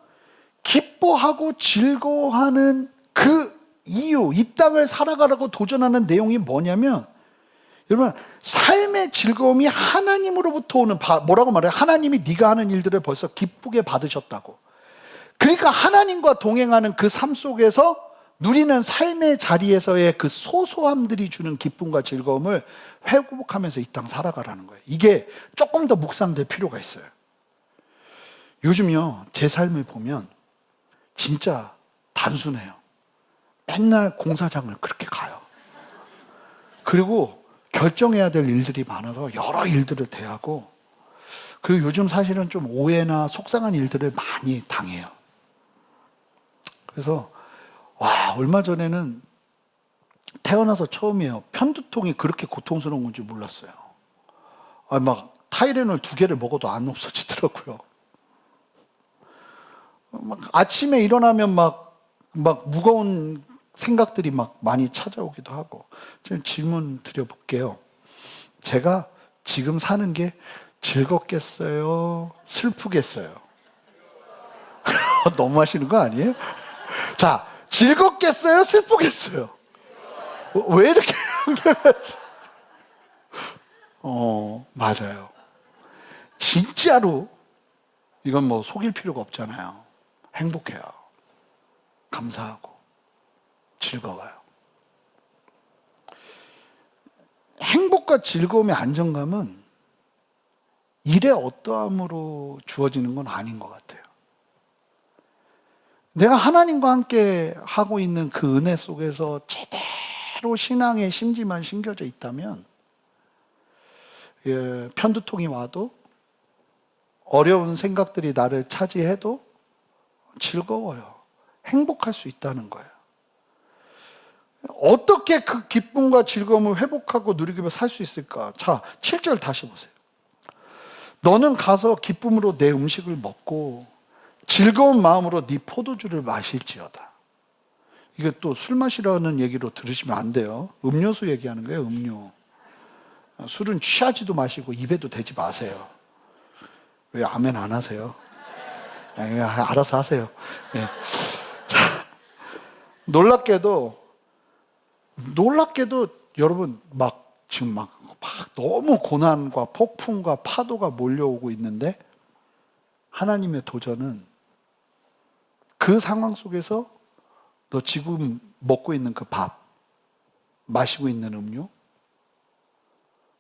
기뻐하고 즐거워하는 그 이유, 이 땅을 살아가라고 도전하는 내용이 뭐냐면, 여러분, 삶의 즐거움이 하나님으로부터 오는, 뭐라고 말해요? 하나님이 네가 하는 일들을 벌써 기쁘게 받으셨다고. 그러니까 하나님과 동행하는 그 삶 속에서 누리는 삶의 자리에서의 그 소소함들이 주는 기쁨과 즐거움을 회복하면서 이 땅 살아가라는 거예요. 이게 조금 더 묵상될 필요가 있어요. 요즘요, 제 삶을 보면 진짜 단순해요. 맨날 공사장을 그렇게 가요. 그리고 결정해야 될 일들이 많아서 여러 일들을 대하고, 그리고 요즘 사실은 좀 오해나 속상한 일들을 많이 당해요. 그래서 얼마 전에는 태어나서 처음이에요. 편두통이 그렇게 고통스러운 건지 몰랐어요. 막 타이레놀 2개를 먹어도 안 없어지더라고요. 막 아침에 일어나면 막 무거운 생각들이 막 많이 찾아오기도 하고. 제가 질문 드려볼게요. 제가 지금 사는 게 즐겁겠어요? 슬프겠어요? 너무 하시는 거 아니에요? 자, 즐겁겠어요? 슬프겠어요? 왜 이렇게 연결하지? 맞아요. 진짜로 이건 뭐 속일 필요가 없잖아요. 행복해요. 감사하고 즐거워요. 행복과 즐거움의 안정감은 일의 어떠함으로 주어지는 건 아닌 것 같아요. 내가 하나님과 함께 하고 있는 그 은혜 속에서 제대로 신앙의 심지만 심겨져 있다면, 편두통이 와도 어려운 생각들이 나를 차지해도 즐거워요. 행복할 수 있다는 거예요. 어떻게 그 기쁨과 즐거움을 회복하고 누리며 살 수 있을까? 자, 7절 다시 보세요. 너는 가서 기쁨으로 내 음식을 먹고 즐거운 마음으로 네 포도주를 마실지어다. 이게 또 술 마시라는 얘기로 들으시면 안 돼요. 음료수 얘기하는 거예요, 음료. 술은 취하지도 마시고 입에도 대지 마세요. 왜 아멘 안 하세요? 알아서 하세요. 네. 자, 놀랍게도 여러분 지금 막 너무 고난과 폭풍과 파도가 몰려오고 있는데 하나님의 도전은 그 상황 속에서 너 지금 먹고 있는 그 밥, 마시고 있는 음료,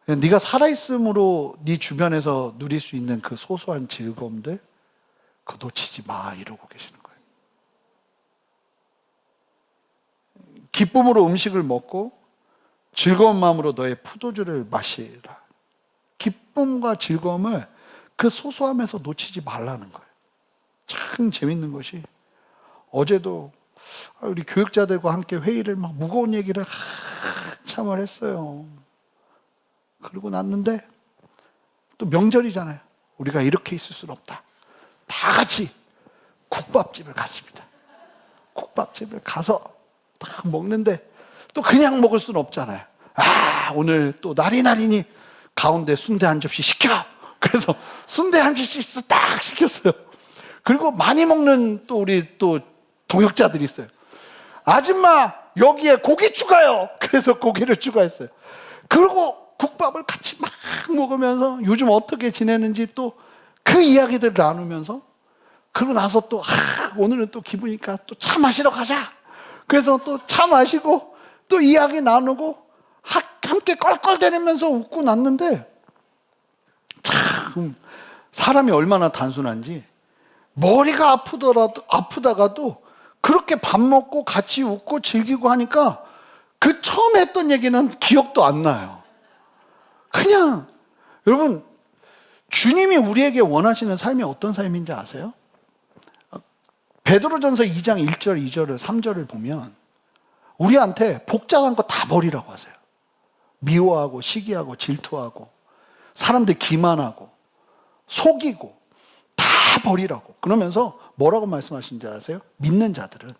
네가 살아있음으로 네 주변에서 누릴 수 있는 그 소소한 즐거움들, 그거 놓치지 마, 이러고 계시는 거예요. 기쁨으로 음식을 먹고 즐거운 마음으로 너의 포도주를 마시라. 기쁨과 즐거움을 그 소소함에서 놓치지 말라는 거예요. 참 재밌는 것이, 어제도 우리 교육자들과 함께 회의를 막 무거운 얘기를 한참을 했어요. 그러고 났는데 또 명절이잖아요. 우리가 이렇게 있을 수는 없다. 다 같이 국밥집을 갔습니다. 국밥집을 가서 딱 먹는데 또 그냥 먹을 수는 없잖아요. 오늘 또 날이니 가운데 순대 한 접시 시켜. 그래서 순대 한 접시 딱 시켰어요. 그리고 많이 먹는 또 우리 또 동역자들이 있어요. 아줌마 여기에 고기 추가요. 그래서 고기를 추가했어요. 그리고 국밥을 같이 막 먹으면서 요즘 어떻게 지내는지 또 그 이야기들 나누면서, 그러고 나서 또 오늘은 또 기분이니까 또 차 마시러 가자. 그래서 또 차 마시고 또 이야기 나누고 함께 껄껄대면서 웃고 났는데, 참 사람이 얼마나 단순한지, 머리가 아프다가도 그렇게 밥 먹고 같이 웃고 즐기고 하니까 그 처음에 했던 얘기는 기억도 안 나요. 그냥 여러분, 주님이 우리에게 원하시는 삶이 어떤 삶인지 아세요? 베드로전서 2장 1절, 2절을 3절을 보면 우리한테 복잡한 거 다 버리라고 하세요. 미워하고 시기하고 질투하고 사람들 기만하고 속이고 다 버리라고. 그러면서 뭐라고 말씀하시는지 아세요? 믿는 자들은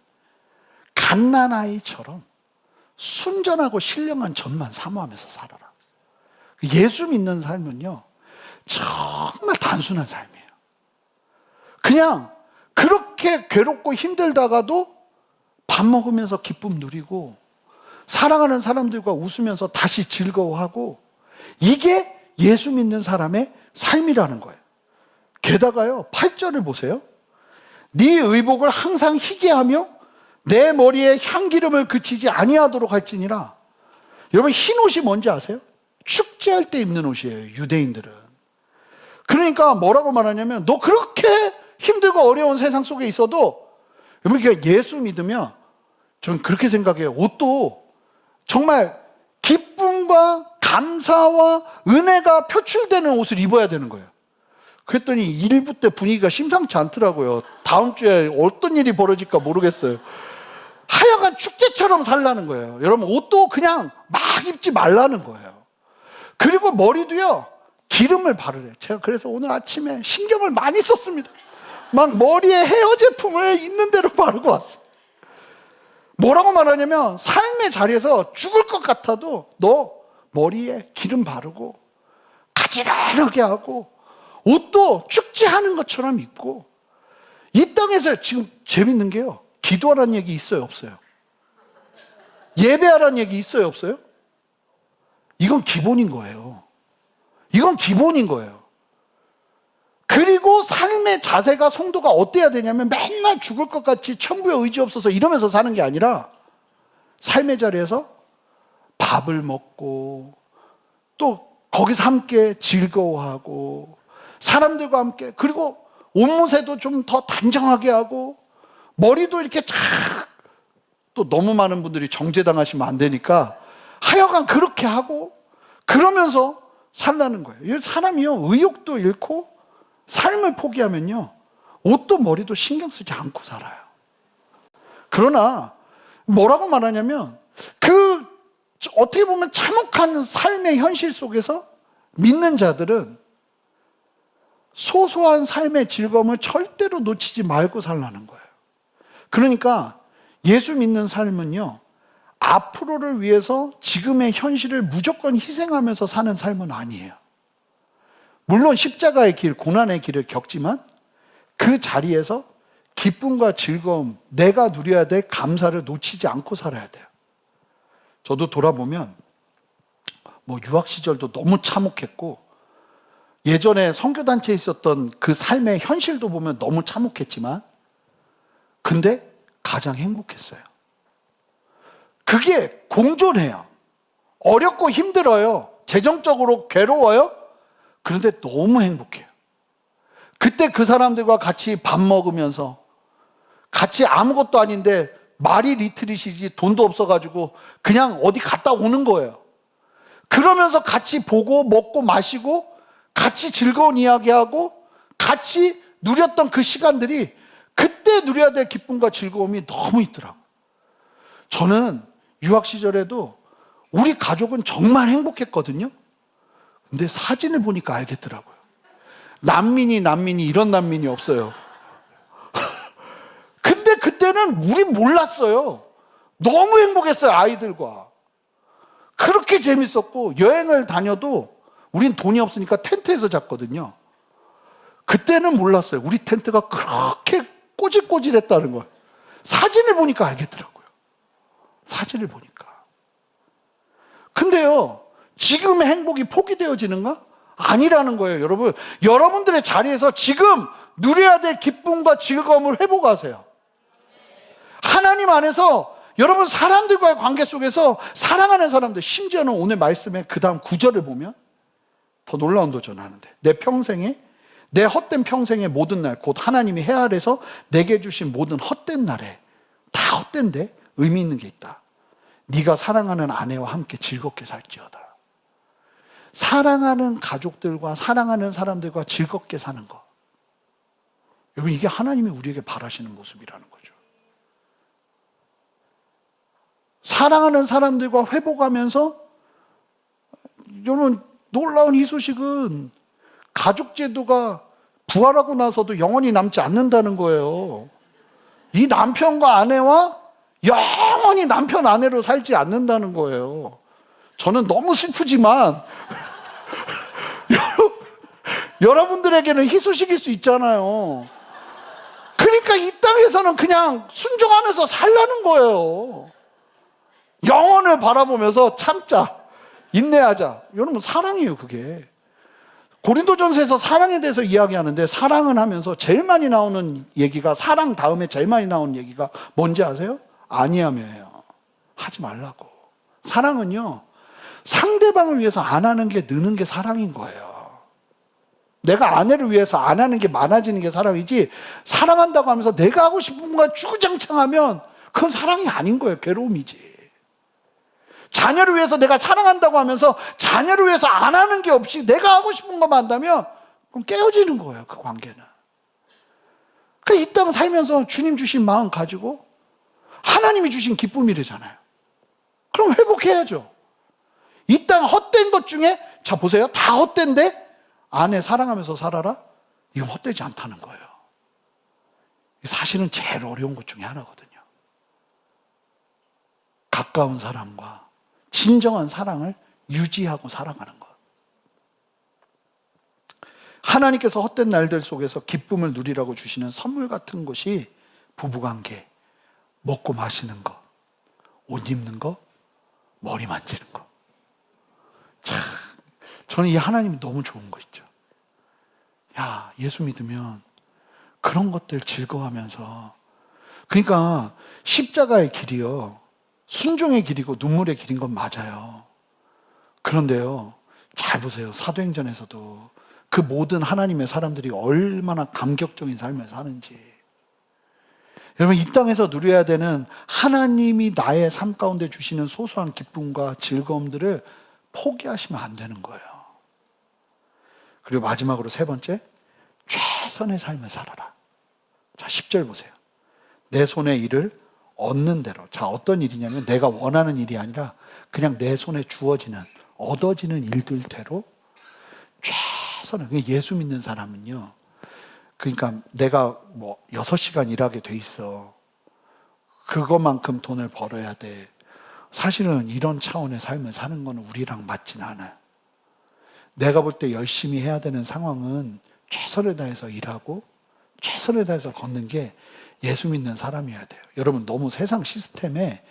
갓난아이처럼 순전하고 신령한 젖만 사모하면서 살아라. 예수 믿는 삶은요, 정말 단순한 삶이에요. 그냥 그렇게 괴롭고 힘들다가도 밥 먹으면서 기쁨 누리고 사랑하는 사람들과 웃으면서 다시 즐거워하고, 이게 예수 믿는 사람의 삶이라는 거예요. 게다가요, 8절을 보세요. 네 의복을 항상 희게 하며 내 머리에 향기름을 그치지 아니하도록 할지니라. 여러분, 흰 옷이 뭔지 아세요? 축제할 때 입는 옷이에요, 유대인들은. 그러니까 뭐라고 말하냐면, 너 그렇게 힘들고 어려운 세상 속에 있어도, 여러분, 예수 믿으면 저는 그렇게 생각해요. 옷도 정말 기쁨과 감사와 은혜가 표출되는 옷을 입어야 되는 거예요. 그랬더니 일부 때 분위기가 심상치 않더라고요. 다음 주에 어떤 일이 벌어질까 모르겠어요. 하여간 축제처럼 살라는 거예요. 여러분, 옷도 그냥 막 입지 말라는 거예요. 그리고 머리도요, 기름을 바르래요. 제가 그래서 오늘 아침에 신경을 많이 썼습니다. 막 머리에 헤어 제품을 있는 대로 바르고 왔어요. 뭐라고 말하냐면 삶의 자리에서 죽을 것 같아도 너 머리에 기름 바르고 가지런하게 하고 옷도 축제하는 것처럼 입고 이 땅에서 지금 재밌는 게요. 기도하라는 얘기 있어요, 없어요? 예배하라는 얘기 있어요, 없어요? 이건 기본인 거예요. 이건 기본인 거예요. 그리고 삶의 자세가 성도가 어때야 되냐면 맨날 죽을 것 같이 천부에 의지 없어서 이러면서 사는 게 아니라 삶의 자리에서 밥을 먹고 또 거기서 함께 즐거워하고 사람들과 함께 그리고 옷무새도 좀 더 단정하게 하고 머리도 이렇게 또 너무 많은 분들이 정죄당하시면 안 되니까 하여간 그렇게 하고 그러면서 살라는 거예요. 사람이요 의욕도 잃고 삶을 포기하면요 옷도 머리도 신경 쓰지 않고 살아요. 그러나 뭐라고 말하냐면 그 어떻게 보면 참혹한 삶의 현실 속에서 믿는 자들은 소소한 삶의 즐거움을 절대로 놓치지 말고 살라는 거예요. 그러니까 예수 믿는 삶은요 앞으로를 위해서 지금의 현실을 무조건 희생하면서 사는 삶은 아니에요. 물론 십자가의 길, 고난의 길을 겪지만 그 자리에서 기쁨과 즐거움, 내가 누려야 될 감사를 놓치지 않고 살아야 돼요. 저도 돌아보면 유학 시절도 너무 참혹했고 예전에 선교단체에 있었던 그 삶의 현실도 보면 너무 참혹했지만 근데 가장 행복했어요. 그게 공존해요. 어렵고 힘들어요. 재정적으로 괴로워요. 그런데 너무 행복해요. 그때 그 사람들과 같이 밥 먹으면서 같이 아무것도 아닌데 말이 리트릿이지 돈도 없어가지고 그냥 어디 갔다 오는 거예요. 그러면서 같이 보고 먹고 마시고 같이 즐거운 이야기하고 같이 누렸던 그 시간들이 그때 누려야 될 기쁨과 즐거움이 너무 있더라고요. 저는 유학 시절에도 우리 가족은 정말 행복했거든요. 근데 사진을 보니까 알겠더라고요. 난민이 이런 난민이 없어요. 근데 그때는 우린 몰랐어요. 너무 행복했어요, 아이들과. 그렇게 재밌었고 여행을 다녀도 우린 돈이 없으니까 텐트에서 잤거든요. 그때는 몰랐어요. 우리 텐트가 그렇게 꼬질꼬질했다는 걸. 사진을 보니까 알겠더라고요. 사진을 보니까. 근데요, 지금의 행복이 포기되어지는가? 아니라는 거예요, 여러분. 여러분들의 자리에서 지금 누려야 될 기쁨과 즐거움을 회복하세요. 하나님 안에서 여러분 사람들과의 관계 속에서 사랑하는 사람들, 심지어는 오늘 말씀의 그 다음 9절을 보면 더 놀라운 도전을 하는데 내 헛된 평생의 모든 날 곧 하나님이 해 아래서 내게 주신 모든 헛된 날에 다 헛된데 의미 있는 게 있다. 네가 사랑하는 아내와 함께 즐겁게 살지어다. 사랑하는 가족들과 사랑하는 사람들과 즐겁게 사는 것. 여러분 이게 하나님이 우리에게 바라시는 모습이라는 거죠. 사랑하는 사람들과 회복하면서 여러분 놀라운 이 소식은 가족 제도가 부활하고 나서도 영원히 남지 않는다는 거예요. 이 남편과 아내와 영원히 남편 아내로 살지 않는다는 거예요. 저는 너무 슬프지만 여러분들에게는 희소식일 수 있잖아요. 그러니까 이 땅에서는 그냥 순종하면서 살라는 거예요. 영혼을 바라보면서 참자, 인내하자. 여러분 사랑이에요, 그게. 고린도전서에서 사랑에 대해서 이야기하는데 사랑은 하면서 제일 많이 나오는 얘기가 사랑 다음에 제일 많이 나오는 얘기가 뭔지 아세요? 아니하며예요. 하지 말라고. 사랑은요, 상대방을 위해서 안 하는 게 느는 게 사랑인 거예요. 내가 아내를 위해서 안 하는 게 많아지는 게 사랑이지, 사랑한다고 하면서 내가 하고 싶은 것만 주구장창하면 그건 사랑이 아닌 거예요. 괴로움이지. 자녀를 위해서 내가 사랑한다고 하면서 자녀를 위해서 안 하는 게 없이 내가 하고 싶은 것만 한다면 그럼 깨어지는 거예요, 그 관계는. 이 땅 살면서 주님 주신 마음 가지고 하나님이 주신 기쁨이래잖아요. 그럼 회복해야죠. 이 땅 헛된 것 중에 자 보세요, 다 헛된데 아내 사랑하면서 살아라? 이건 헛되지 않다는 거예요. 사실은 제일 어려운 것 중에 하나거든요. 가까운 사람과 진정한 사랑을 유지하고 살아가는 것. 하나님께서 헛된 날들 속에서 기쁨을 누리라고 주시는 선물 같은 것이 부부관계, 먹고 마시는 것, 옷 입는 것, 머리 만지는 것. 참, 저는 이 하나님이 너무 좋은 거 있죠. 야, 예수 믿으면 그런 것들 즐거워하면서, 그러니까 십자가의 길이요, 순종의 길이고 눈물의 길인 건 맞아요. 그런데요, 잘 보세요. 사도행전에서도 그 모든 하나님의 사람들이 얼마나 감격적인 삶을 사는지. 여러분, 이 땅에서 누려야 되는 하나님이 나의 삶 가운데 주시는 소소한 기쁨과 즐거움들을 포기하시면 안 되는 거예요. 그리고 마지막으로 세 번째, 최선의 삶을 살아라. 자, 10절 보세요. 내 손의 일을 얻는 대로. 자, 어떤 일이냐면 내가 원하는 일이 아니라 그냥 내 손에 주어지는, 얻어지는 일들대로 최선을. 예수 믿는 사람은요, 그러니까 내가 뭐 6시간 일하게 돼 있어. 그것만큼 돈을 벌어야 돼. 사실은 이런 차원의 삶을 사는 건 우리랑 맞진 않아요. 내가 볼 때 열심히 해야 되는 상황은 최선을 다해서 일하고 최선을 다해서 걷는 게 예수 믿는 사람이어야 돼요. 여러분, 너무 세상 시스템에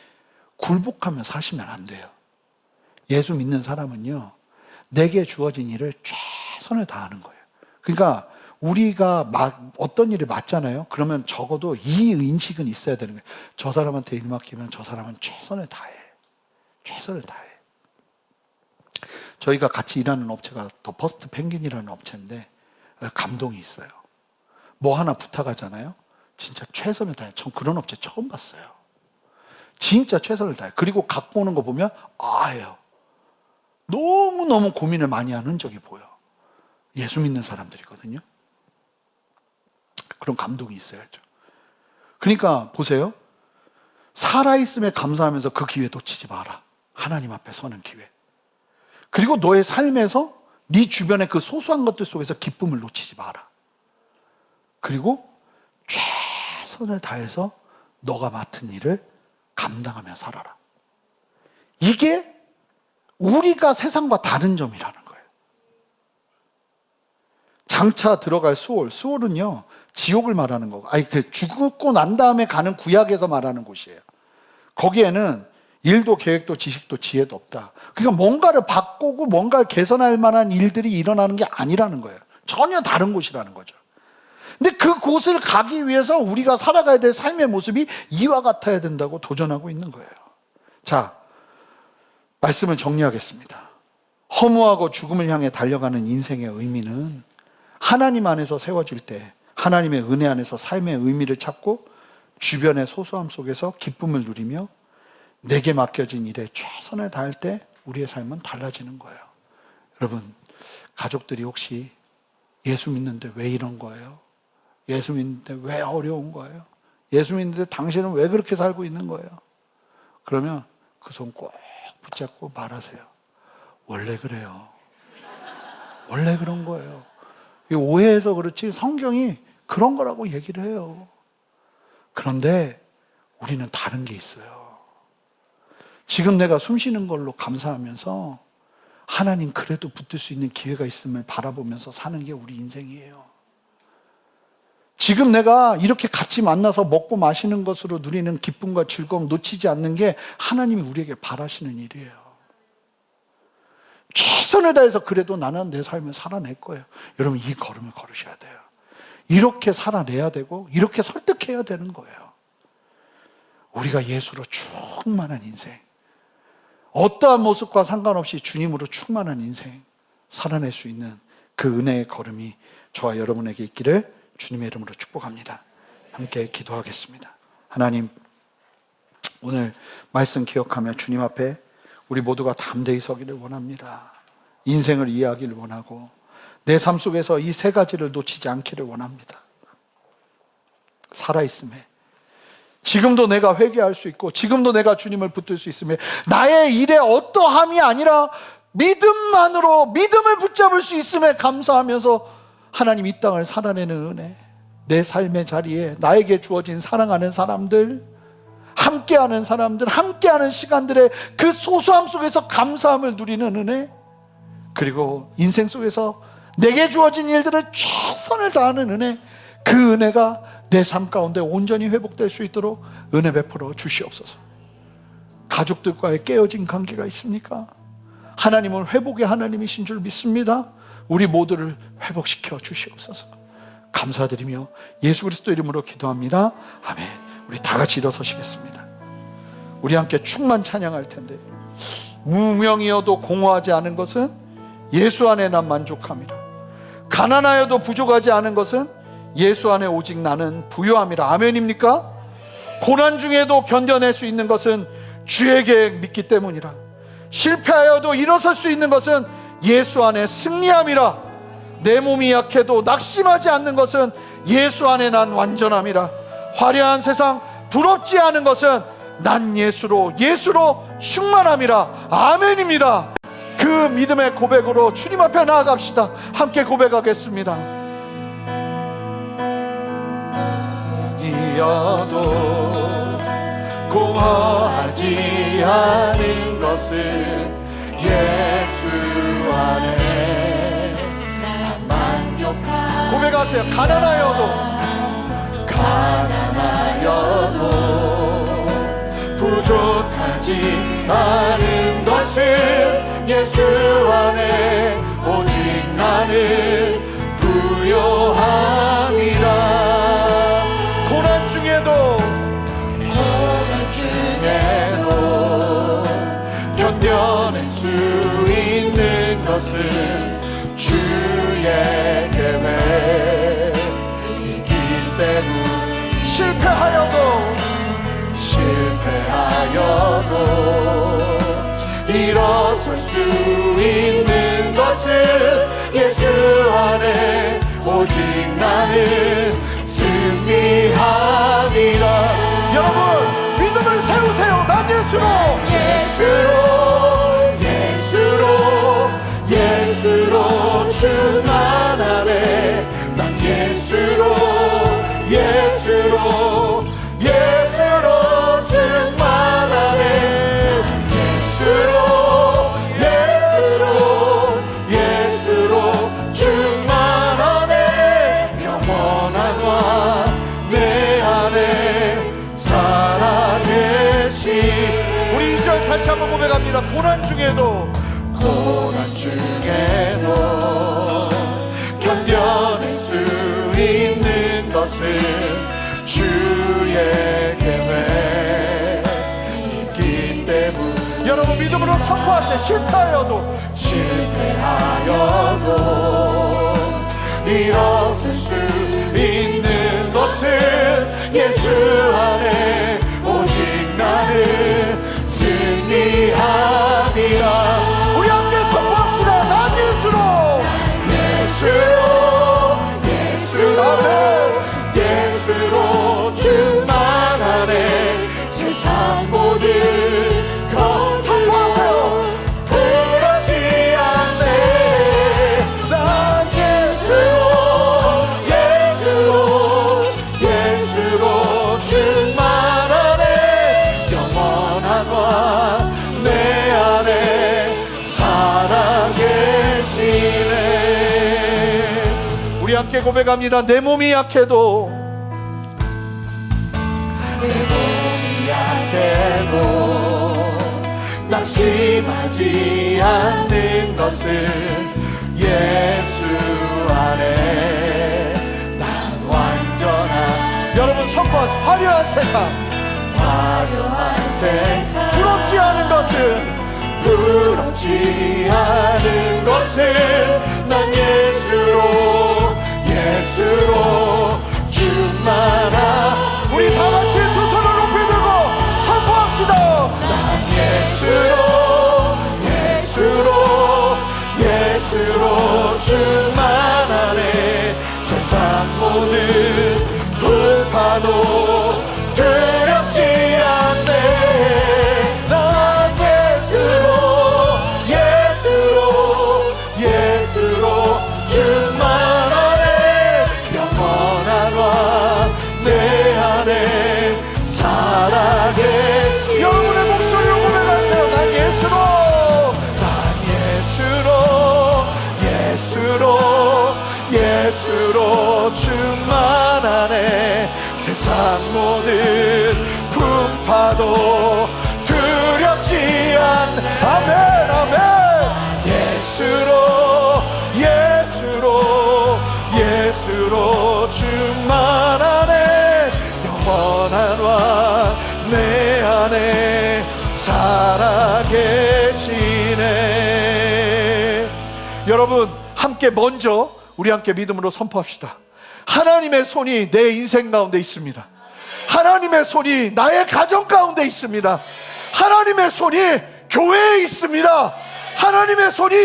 굴복하며 사시면 안 돼요. 예수 믿는 사람은요, 내게 주어진 일을 최선을 다하는 거예요. 그러니까 우리가 어떤 일이 맞잖아요. 그러면 적어도 이 인식은 있어야 되는 거예요. 저 사람한테 일 맡기면 저 사람은 최선을 다해. 최선을 다해. 저희가 같이 일하는 업체가 더 퍼스트 펭귄이라는 업체인데 감동이 있어요. 뭐 하나 부탁하잖아요. 진짜 최선을 다해. 전 그런 업체 처음 봤어요. 진짜 최선을 다해. 그리고 갖고 오는 거 보면 아예요. 너무너무 고민을 많이 하는 적이 보여. 예수 믿는 사람들이거든요. 그런 감동이 있어야죠. 그러니까 보세요. 살아있음에 감사하면서 그 기회 놓치지 마라. 하나님 앞에 서는 기회. 그리고 너의 삶에서 네 주변의 그 소소한 것들 속에서 기쁨을 놓치지 마라. 그리고 최선을 다해서 너가 맡은 일을 감당하며 살아라. 이게 우리가 세상과 다른 점이라는 거예요. 장차 들어갈 수월은요, 지옥을 말하는 거고, 죽고 난 다음에 가는 구약에서 말하는 곳이에요. 거기에는 일도 계획도 지식도 지혜도 없다. 그러니까 뭔가를 바꾸고 뭔가를 개선할 만한 일들이 일어나는 게 아니라는 거예요. 전혀 다른 곳이라는 거죠. 근데 그 곳을 가기 위해서 우리가 살아가야 될 삶의 모습이 이와 같아야 된다고 도전하고 있는 거예요. 자, 말씀을 정리하겠습니다. 허무하고 죽음을 향해 달려가는 인생의 의미는 하나님 안에서 세워질 때 하나님의 은혜 안에서 삶의 의미를 찾고 주변의 소소함 속에서 기쁨을 누리며 내게 맡겨진 일에 최선을 다할 때 우리의 삶은 달라지는 거예요. 여러분, 가족들이 혹시 예수 믿는데 왜 이런 거예요? 예수 믿는데 왜 어려운 거예요? 예수 믿는데 당신은 왜 그렇게 살고 있는 거예요? 그러면 그 손 꼭 붙잡고 말하세요. 원래 그래요. 원래 그런 거예요. 오해해서 그렇지 성경이 그런 거라고 얘기를 해요. 그런데 우리는 다른 게 있어요. 지금 내가 숨 쉬는 걸로 감사하면서 하나님 그래도 붙들 수 있는 기회가 있음을 바라보면서 사는 게 우리 인생이에요. 지금 내가 이렇게 같이 만나서 먹고 마시는 것으로 누리는 기쁨과 즐거움 놓치지 않는 게 하나님이 우리에게 바라시는 일이에요. 최선을 다해서 그래도 나는 내 삶을 살아낼 거예요. 여러분, 이 걸음을 걸으셔야 돼요. 이렇게 살아내야 되고 이렇게 설득해야 되는 거예요. 우리가 예수로 충만한 인생, 어떠한 모습과 상관없이 주님으로 충만한 인생 살아낼 수 있는 그 은혜의 걸음이 저와 여러분에게 있기를 주님의 이름으로 축복합니다. 함께 기도하겠습니다. 하나님, 오늘 말씀 기억하며 주님 앞에 우리 모두가 담대히 서기를 원합니다. 인생을 이해하기를 원하고 내 삶 속에서 이 세 가지를 놓치지 않기를 원합니다. 살아있음에 지금도 내가 회개할 수 있고 지금도 내가 주님을 붙들 수 있음에 나의 일에 어떠함이 아니라 믿음만으로 믿음을 붙잡을 수 있음에 감사하면서 하나님 이 땅을 살아내는 은혜, 내 삶의 자리에 나에게 주어진 사랑하는 사람들, 함께하는 사람들, 함께하는 시간들의 그 소소함 속에서 감사함을 누리는 은혜, 그리고 인생 속에서 내게 주어진 일들을 최선을 다하는 은혜, 그 은혜가 내 삶 가운데 온전히 회복될 수 있도록 은혜 베풀어 주시옵소서. 가족들과의 깨어진 관계가 있습니까? 하나님은 회복의 하나님이신 줄 믿습니다. 우리 모두를 회복시켜 주시옵소서. 감사드리며 예수 그리스도 이름으로 기도합니다. 아멘. 우리 다 같이 일어서시겠습니다. 우리 함께 충만 찬양할 텐데, 무명이어도 공허하지 않은 것은 예수 안에 난 만족함이라. 가난하여도 부족하지 않은 것은 예수 안에 오직 나는 부요함이라. 아멘입니까? 고난 중에도 견뎌낼 수 있는 것은 주의 계획 믿기 때문이라. 실패하여도 일어설 수 있는 것은 예수 안에 승리함이라. 내 몸이 약해도 낙심하지 않는 것은 예수 안에 난 완전함이라. 화려한 세상 부럽지 않은 것은 난 예수로 충만함이라. 아멘입니다. 그 믿음의 고백으로 주님 앞에 나아갑시다. 함께 고백하겠습니다. 이어도 공허하지 않은 것은 예수 안에 난 만족함. 고백하세요. 가난하여도 부족하지 않은 것은 예수 안에 오직 나는 부요함이라. 고난 중에도 견뎌낼 수 있는 것은 주의 계획이기 때문. 실패하여도 일어설 수 있는 것은 예수 안에 오직 나는 승리함이라. 여러분 믿음을 세우세요. 난 예수로 충만하네. 난 예수로 충만하네. 예수로 충만하네. 영원한 왕 내 안에 살아계시. 우리 2절 다시 한번 고백합니다. 고난 중에도 견뎌낼 수 있는 것은 주의 계획이기 때문. 여러분 믿음으로 선포하세요. 실패하여도 일어설 수 있는 것은 예수 안에 오직 나는 승리함이라. 우리 함께 선포합시다. 난 예수로 충만하네. 세상 모든 것 선포하세요. 부럽지 않네. 난 예수로 충만하네. 영원한 왕 내 안에 살아계시네. 우리 함께 고백합니다. 내 몸이 약해도 낙심하지 않는 것은 예수 안에 난 완전한. 여러분 선포하세요. 화려한 세상 부럽지 않은 것은 난 예수로 충만하. 우리 다 같이 두 손을 높이 들고 선포합시다. 난 예수로 충만하네. 세상 모든 불파도 두렵지 않네. 난 예수로 예수로 충만하네. 세상 모든 풍파도 두렵지 않. 아멘 아멘. 예수로 충만하네. 영원한 왕 내 안에 살아계시네. 여러분 함께 먼저 우리 함께 믿음으로 선포합시다. 하나님의 손이 내 인생 가운데 있습니다. 하나님의 손이 나의 가정 가운데 있습니다. 하나님의 손이 교회에 있습니다. 하나님의 손이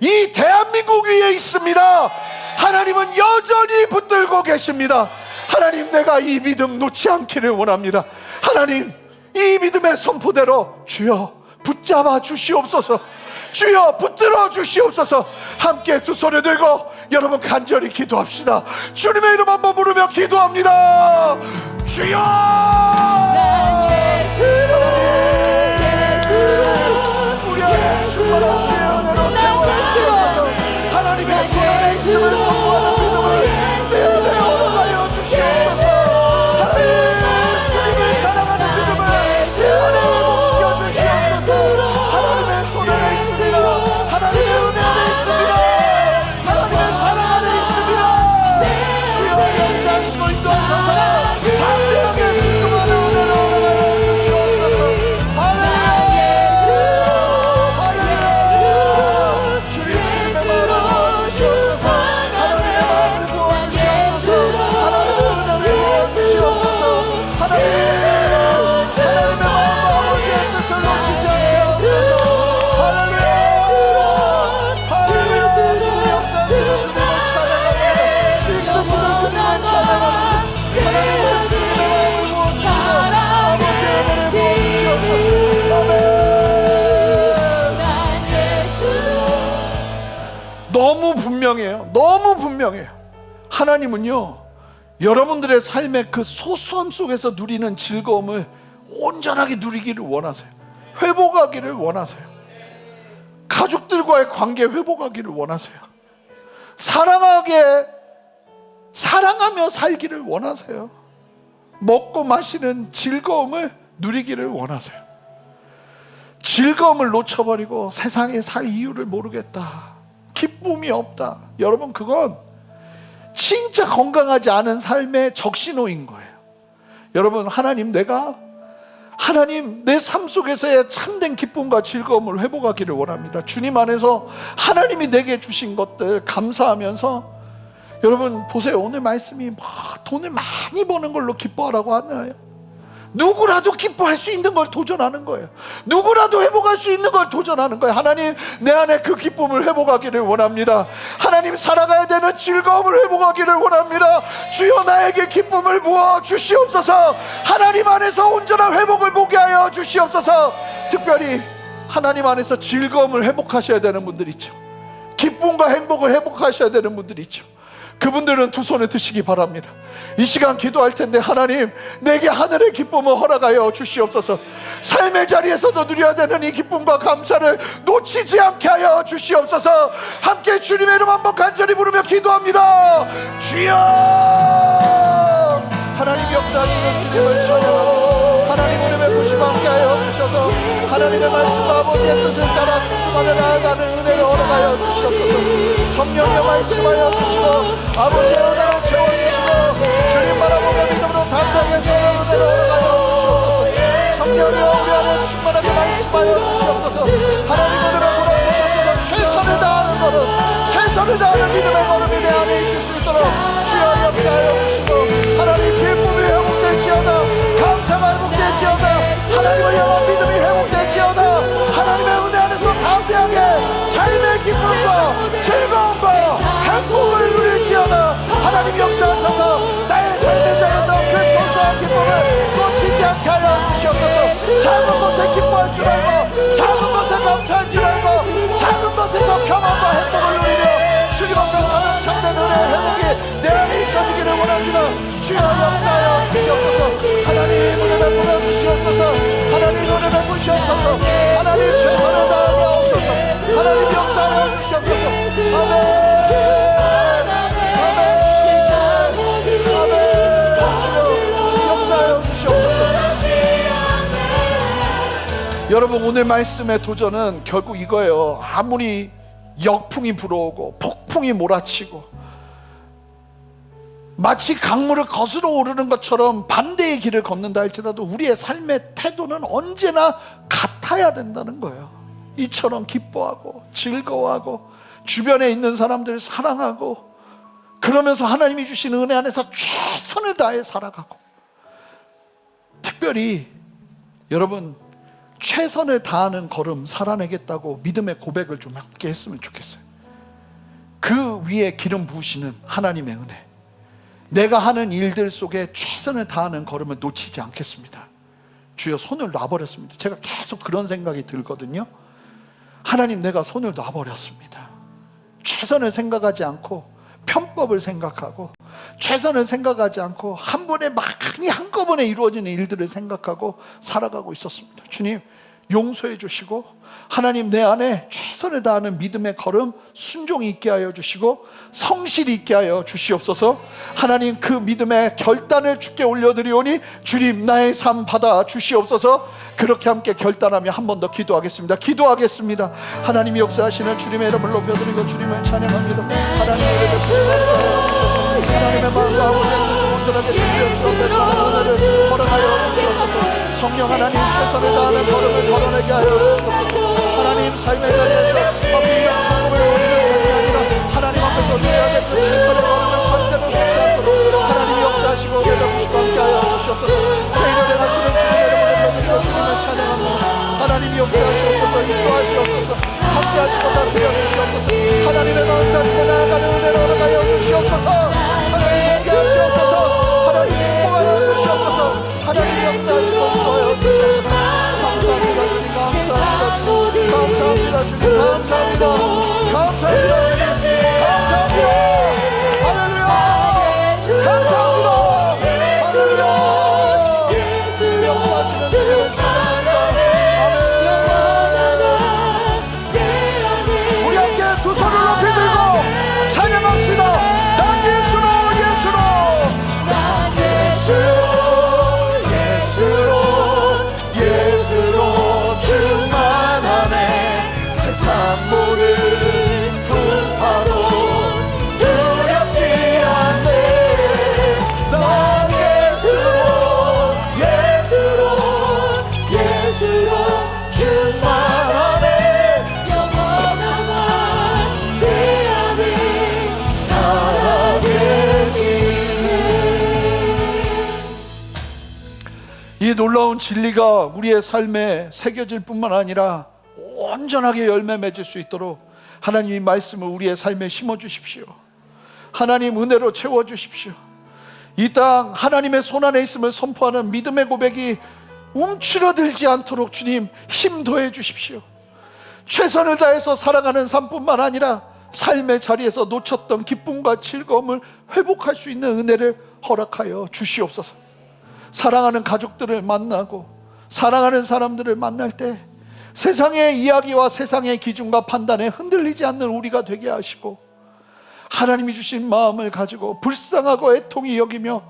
이 대한민국 위에 있습니다. 하나님은 여전히 붙들고 계십니다. 하나님, 내가 이 믿음 놓지 않기를 원합니다. 하나님, 이 믿음의 선포대로 주여 붙잡아 주시옵소서. 주여 붙들어 주시옵소서. 함께 두 손을 들고 여러분 간절히 기도합시다. 주님의 이름 한번 부르며 기도합니다. 주여. 난 예수로 우리 안에 충만한 주의 은혜로 채워주시옵소서. 하나님의 손안에 있음을 선포하는 믿음을 내 안에 얻어가여 주시옵소서. 하나님, 주님을 사랑하는 믿음을 내 안에 회복시켜 주시옵소서. 하나님의 손 안에 있습니다. 하나님의 은혜 안에 있습니다. 하나님의 사랑 안에 있습니다. 주여 역사하시고 인도하소서. 담대하게 믿음하는 은혜로 얻어가여 주시옵소서. 할렐루야. 주님의 마음을 부어주시옵소서. 하나님의 마음을 부어주시옵소서. 하나님의 은혜를 부어주시옵소서. 하나님의 마음과 아버지의 뜻을 놓치지 않게 하옵소서. 할렐루야. 할렐루야. 주님 역사하시는 주님을 찬양합니다. 이끄시는 주님을 찬양합니다. 하나님의 주님의 마음을 부어주시고 아버지의 은혜를 부어주시옵소서. 아멘. 너무 분명해요. 너무 분명해요. 하나님은요, 여러분들의 삶의 그 소소함 속에서 누리는 즐거움을 온전하게 누리기를 원하세요. 회복하기를 원하세요. 가족들과의 관계 회복하기를 원하세요. 사랑하며 살기를 원하세요. 먹고 마시는 즐거움을 누리기를 원하세요. 즐거움을 놓쳐버리고 세상에 살 이유를 모르겠다, 기쁨이 없다. 여러분, 그건 진짜 건강하지 않은 삶의 적신호인 거예요. 여러분, 하나님 내 삶 속에서의 참된 기쁨과 즐거움을 회복하기를 원합니다. 주님 안에서 하나님이 내게 주신 것들 감사하면서, 여러분 보세요. 오늘 말씀이 돈을 많이 버는 걸로 기뻐하라고 하나요? 누구라도 기뻐할 수 있는 걸 도전하는 거예요. 누구라도 회복할 수 있는 걸 도전하는 거예요. 하나님, 내 안에 그 기쁨을 회복하기를 원합니다. 하나님, 살아가야 되는 즐거움을 회복하기를 원합니다. 주여, 나에게 기쁨을 부어 주시옵소서. 하나님 안에서 온전한 회복을 보게 하여 주시옵소서. 특별히 하나님 안에서 즐거움을 회복하셔야 되는 분들 있죠. 기쁨과 행복을 회복하셔야 되는 분들 있죠. 그분들은 두 손을 드시기 바랍니다. 이 시간 기도할 텐데, 하나님, 내게 하늘의 기쁨을 허락하여 주시옵소서. 삶의 자리에서도 누려야 되는 이 기쁨과 감사를 놓치지 않게 하여 주시옵소서. 함께 주님의 이름 한번 간절히 부르며 기도합니다. 주여. 하나님 역사하시는 주님을 찬양하고, 하나님 이름의 부심 함께 하여 주셔서 하나님의 말씀과 아버지의 뜻을 따라 순종하며 나아가는 은혜를 허락하여 주시옵소서. 성령의 말씀하여 주시고 아버지의 은혜로 채워주시고 주님 바라보며 믿음으로 담대하게 서는 은혜를 허락하여 주시옵소서. 성령이여, 우리 안에 충만하게 말씀하여 주시옵소서. 하나님 은혜를 보내주셔서 최선을 다하는 걸음, 최선을 다하는 믿음의 걸음이 내 안에 있을 수 있도록 주여 역사하여 주시고, 하나님 기쁨이 회복될지어다, 감사가 회복될지어다, 하나님을 향한 믿음이 회복될지어다. 하나님의 은혜 안에서 담대하게 삶의 기쁨과 즐거움과 행복을 누릴지어다. 하나님 역사하셔서 나의 삶의 자리에서 그 소소한 기쁨을 놓치지 않게 하여 주시옵소서. 작은 것에 기뻐할 줄 알고, 작은 것에 감사할 줄 알고, 작은 것에서 평안과 행복을 누리며 주님 앞에 서는 참된 은혜의 회복이 내 안에 있어지기를 원합니다. 주여 역사하여 주시옵소서. 하나님 은혜 베풀어 주시옵소서. 하나님 은혜 베푸시옵소서. 하나님 최선을 다하게 하옵소서. 하나님 역사하여 주시옵소서. 아멘. 아멘. 여러분, 오늘 말씀의 도전은 결국 이거예요. 아무리 역풍이 불어오고 폭풍이 몰아치고 마치 강물을 거스러 오르는 것처럼 반대의 길을 걷는다 할지라도 우리의 삶의 태도는 언제나 같아야 된다는 거예요. 이처럼 기뻐하고 즐거워하고 주변에 있는 사람들을 사랑하고, 그러면서 하나님이 주신 은혜 안에서 최선을 다해 살아가고, 특별히 여러분, 최선을 다하는 걸음 살아내겠다고 믿음의 고백을 좀 함께 했으면 좋겠어요. 그 위에 기름 부으시는 하나님의 은혜, 내가 하는 일들 속에 최선을 다하는 걸음을 놓치지 않겠습니다. 주여, 손을 놔버렸습니다. 제가 계속 그런 생각이 들거든요. 하나님, 내가 손을 놔버렸습니다. 최선을 생각하지 않고 편법을 생각하고, 최선을 생각하지 않고 한 번에 많이 한꺼번에 이루어지는 일들을 생각하고 살아가고 있었습니다. 주님, 용서해 주시고, 하나님, 내 안에 최선을 다하는 믿음의 걸음, 순종이 있게 하여 주시고 성실이 있게 하여 주시옵소서. 하나님, 그 믿음의 결단을 주께 올려드리오니 주님, 나의 삶 받아 주시옵소서. 그렇게 함께 결단하며 한 번 더 기도하겠습니다. 기도하겠습니다. 하나님이 역사하시는 주님의 이름을 높여드리고 주님을 찬양합니다. 하나님의 이름을 하나님의 마음과 아버지의 온전하게 주시옵소서. 오늘을 걸어가여 주시옵소서. 성령 하나님, 최선을 다하는 걸음을 걸어내게 하여 주시옵소서. 하나님, 삶의 자리에서 법리적 성공을 올리는 삶이 아니라 하나님 앞에서 누려야 될 최선의 걸음을 절대로 놓지 않도록 하나님이 역사하시고 계셔주시고 함께 하여 주시옵소서. 제 이름에 가시는 주님의 이름을 올려드리고 주님을 찬양합니다. 하나님이 역사하시옵소서. 인도하시옵소서. 함께 하시고 다스려 주시옵소서. 하나님의 마음 가지고 나아가는 은혜로 걸어가여 주시옵소서. 하나님 함께 하시옵소서. 하나님 축복하여 주시옵소서. 하나님 역사하시고 인도하여 주시옵소서. 감사합니다 주님, 감사합니다 주님, 감사합니다 주님, 감사합니다, 감사합니다 주님, 감사합니다. 할렐루야, 감사합니다, 할렐루야. 주님 역사하시는 주님을 찬양합니다. 아멘. 우리 함께 두 손을 높이 들고 찬양합시다. 난 예수로, 예수로, 난 예수로, 예수로, 예수로 충만하네. 세상 모든 풍파도 두렵지 않네. 난 예수로, 예수로, 예수로 충만하네. 영원한 내 안에 살아계시네. 이 놀라운 진리가 우리의 삶에 새겨질 뿐만 아니라 온전하게 열매 맺을 수 있도록 하나님 이 말씀을 우리의 삶에 심어주십시오. 하나님, 은혜로 채워주십시오. 이 땅 하나님의 손안에 있음을 선포하는 믿음의 고백이 움츠러들지 않도록 주님 힘 더해 주십시오. 최선을 다해서 살아가는 삶뿐만 아니라 삶의 자리에서 놓쳤던 기쁨과 즐거움을 회복할 수 있는 은혜를 허락하여 주시옵소서. 사랑하는 가족들을 만나고 사랑하는 사람들을 만날 때 세상의 이야기와 세상의 기준과 판단에 흔들리지 않는 우리가 되게 하시고, 하나님이 주신 마음을 가지고 불쌍하고 애통히 여기며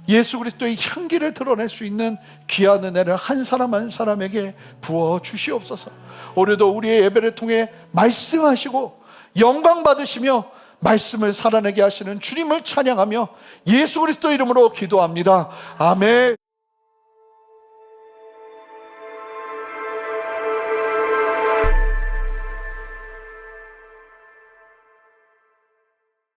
예수 그리스도의 향기를 드러낼 수 있는 귀한 은혜를 한 사람 한 사람에게 부어 주시옵소서. 오늘도 우리의 예배를 통해 말씀하시고 영광 받으시며 말씀을 살아내게 하시는 주님을 찬양하며 예수 그리스도 이름으로 기도합니다. 아멘.